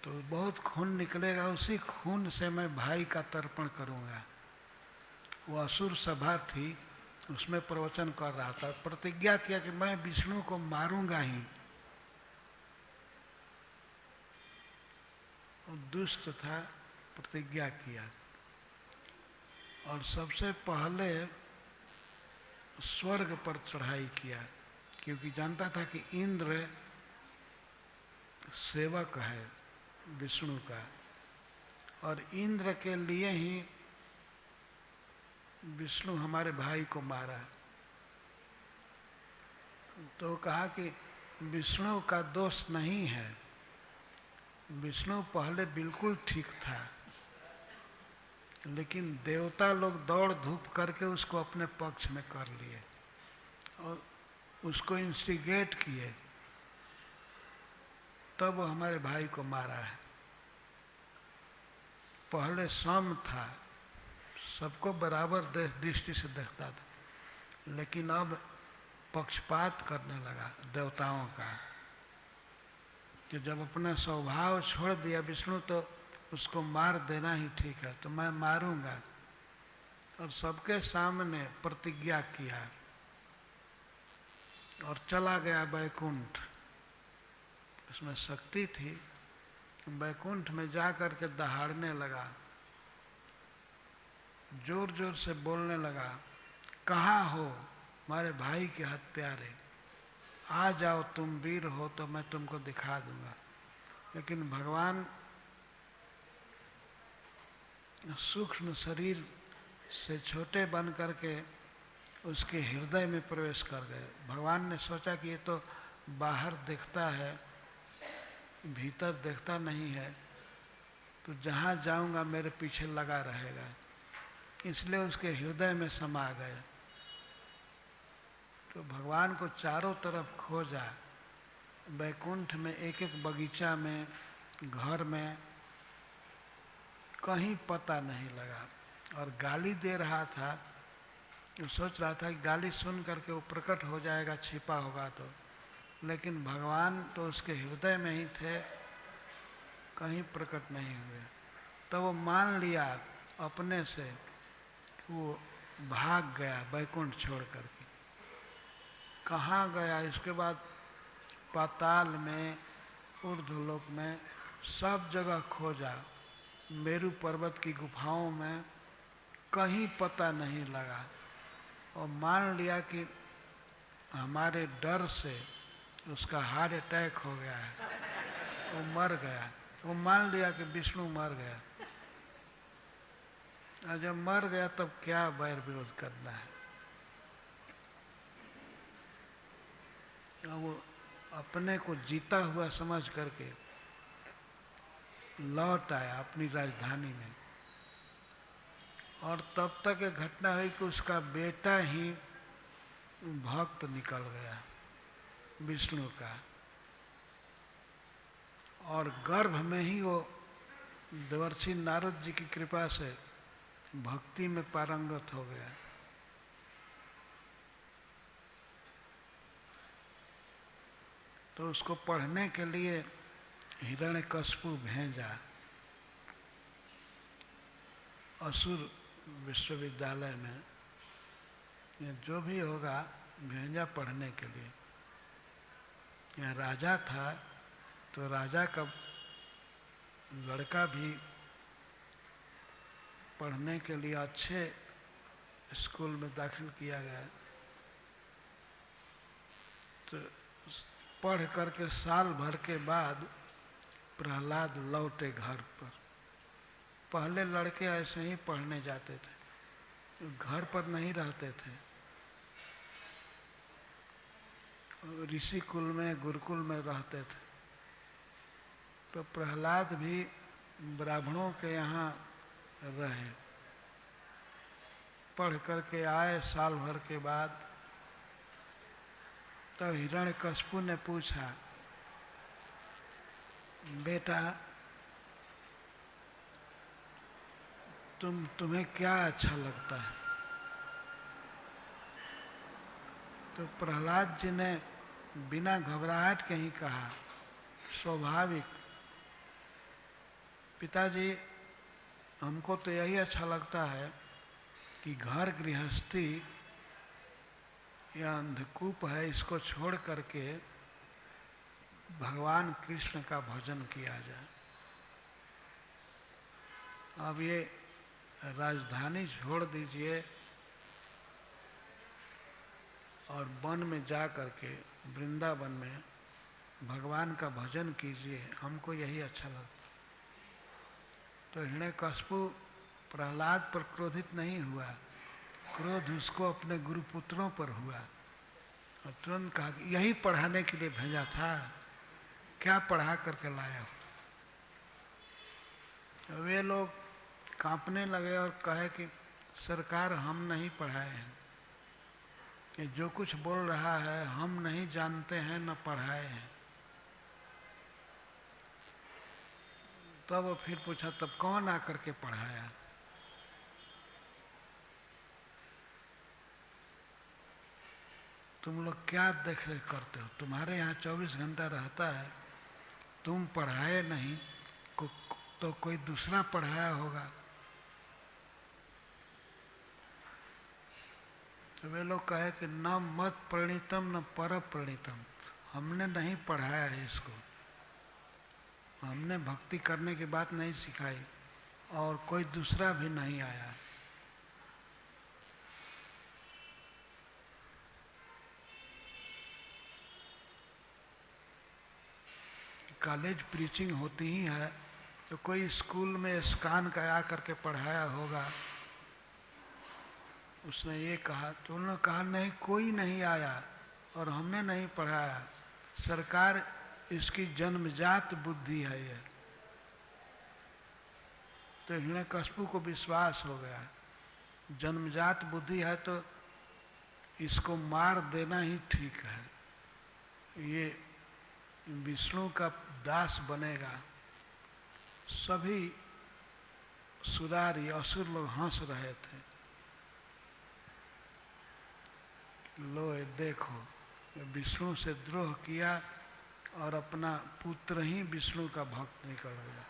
तो बहुत खून निकलेगा, उसी खून से मैं भाई का तर्पण करूंगा। वो असुर सभा थी, उसमें प्रवचन कर रहा था, प्रतिज्ञा किया कि मैं विष्णु को मारूंगा ही। दुष्ट था, प्रतिज्ञा किया, और सबसे पहले स्वर्ग पर चढ़ाई किया, क्योंकि जानता था कि इंद्र सेवक है विष्णु का, और इंद्र के लिए ही विष्णु हमारे भाई को मारा। तो कहा कि विष्णु का दोष नहीं है, विष्णु पहले बिल्कुल ठीक था, लेकिन देवता लोग दौड़ धूप करके उसको अपने पक्ष में कर लिए और उसको इंस्टिगेट किए, तब वो हमारे भाई को मारा है। पहले सम था, सबको बराबर दृष्टि से देखता था, लेकिन अब पक्षपात करने लगा देवताओं का, कि जब अपना स्वभाव छोड़ दिया विष्णु तो उसको मार देना ही ठीक है, तो मैं मारूंगा। और सबके सामने प्रतिज्ञा किया और चला गया बैकुंठ। उसमें शक्ति थी। बैकुंठ में जा कर के दहाड़ने लगा, जोर जोर से बोलने लगा, कहाँ हो हमारे भाई के हत्यारे, आ जाओ, तुम वीर हो तो मैं तुमको दिखा दूंगा। लेकिन भगवान सूक्ष्म शरीर से छोटे बन करके उसके हृदय में प्रवेश कर गए। भगवान ने सोचा कि ये तो बाहर देखता है, भीतर देखता नहीं है, तो जहाँ जाऊंगा मेरे पीछे लगा रहेगा, इसलिए उसके हृदय में समा गए। तो भगवान को चारों तरफ खोजा, बैकुंठ में, एक एक बगीचा में, घर में, कहीं पता नहीं लगा। और गाली दे रहा था, तो सोच रहा था कि गाली सुन करके वो प्रकट हो जाएगा, छिपा होगा तो, लेकिन भगवान तो उसके हृदय में ही थे, कहीं प्रकट नहीं हुए। तो वो मान लिया अपने से कि वो भाग गया बैकुंठ छोड़ करके। कहाँ गया? इसके बाद पाताल में, ऊर्ध्वलोक में, सब जगह खोजा, मेरू पर्वत की गुफाओं में, कहीं पता नहीं लगा। और मान लिया कि हमारे डर से उसका हार्ट अटैक हो गया है, वो मर गया। वो मान लिया कि विष्णु मर गया। और जब मर गया तब क्या वैर विरोध करना है। वो अपने को जीता हुआ समझ करके लौट आया अपनी राजधानी में। और तब तक एक घटना हुई कि उसका बेटा ही भक्त निकल गया विष्णु का, और गर्भ में ही वो देवर्षि नारद जी की कृपा से भक्ति में पारंगत हो गया। तो उसको पढ़ने के लिए हिरण्यकशिपु भेजा असुर विश्वविद्यालय में, ये जो भी होगा भेजा पढ़ने के लिए। यहाँ राजा था, तो राजा का लड़का भी पढ़ने के लिए अच्छे स्कूल में दाखिल किया गया। तो पढ़ करके साल भर के बाद प्रहलाद लौटे घर पर। पहले लड़के ऐसे ही पढ़ने जाते थे, घर पर नहीं रहते थे, ऋषि कुल में, गुरुकुल में रहते थे। तो प्रहलाद भी ब्राह्मणों के यहाँ रहे, पढ़ करके आए साल भर के बाद। तो हिरण्यकशिपु ने पूछा, बेटा तुम्हें क्या अच्छा लगता है? तो प्रहलाद जी ने बिना घबराहट के ही कहा, स्वाभाविक, पिताजी हमको तो यही अच्छा लगता है कि घर गृहस्थी या अंधकूप है, इसको छोड़ करके भगवान कृष्ण का भजन किया जाए। अब ये राजधानी छोड़ दीजिए और वन में जा करके, वृंदावन में भगवान का भजन कीजिए, हमको यही अच्छा लगता। तो हिरण्यकशिपु प्रहलाद पर क्रोधित नहीं हुआ, क्रोध उसको अपने गुरुपुत्रों पर हुआ। और तुरंत कहा कि यही पढ़ाने के लिए भेजा था, क्या पढ़ा करके लाया हो? तो वे लोग कांपने लगे और कहे कि सरकार हम नहीं पढ़ाए हैं, ये जो कुछ बोल रहा है हम नहीं जानते हैं न पढ़ाए हैं। तब वो फिर पूछा, तब कौन आकर के पढ़ाया? तुम लोग क्या देख रेख करते हो? तुम्हारे यहाँ 24 घंटा रहता है, तुम पढ़ाए नहीं तो कोई दूसरा पढ़ाया होगा। तो वे लोग कहे कि न मत प्रणीतम न पर प्रणीतम, हमने नहीं पढ़ाया है इसको, हमने भक्ति करने की बात नहीं सिखाई और कोई दूसरा भी नहीं आया। कॉलेज प्रीचिंग होती ही है तो कोई स्कूल में स्कान का आ करके पढ़ाया होगा, उसने ये कहा तो उन्होंने कहा नहीं कोई नहीं आया और हमने नहीं पढ़ाया, सरकार इसकी जन्मजात बुद्धि है ये। तो हिरण्यकशिपु को विश्वास हो गया जन्मजात बुद्धि है तो इसको मार देना ही ठीक है, ये विष्णु का दास बनेगा। सभी सुरारी असुर लोग हंस रहे थे, लो ये देखो विष्णु से द्रोह किया और अपना पुत्र ही विष्णु का भक्त निकल गया।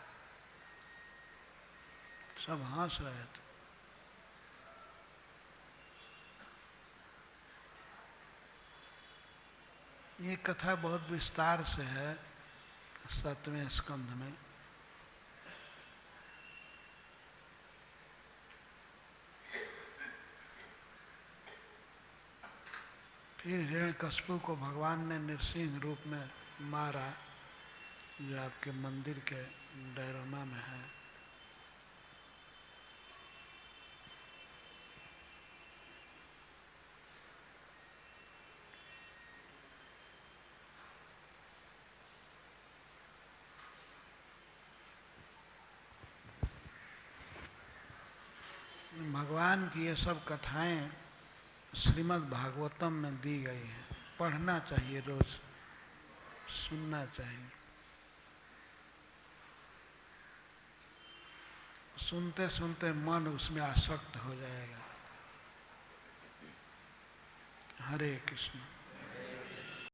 सब हंस रहे थे। ये कथा बहुत विस्तार से है 7वें स्कंध में। फिर हिरण्यकशिपु को भगवान ने नृसिंह रूप में मारा, जो आपके मंदिर के डैरोना में है। भगवान की ये सब कथाएं श्रीमद् भागवतम में दी गई हैं, पढ़ना चाहिए, रोज सुनना चाहिए। सुनते सुनते मन उसमें आसक्त हो जाएगा। हरे कृष्ण।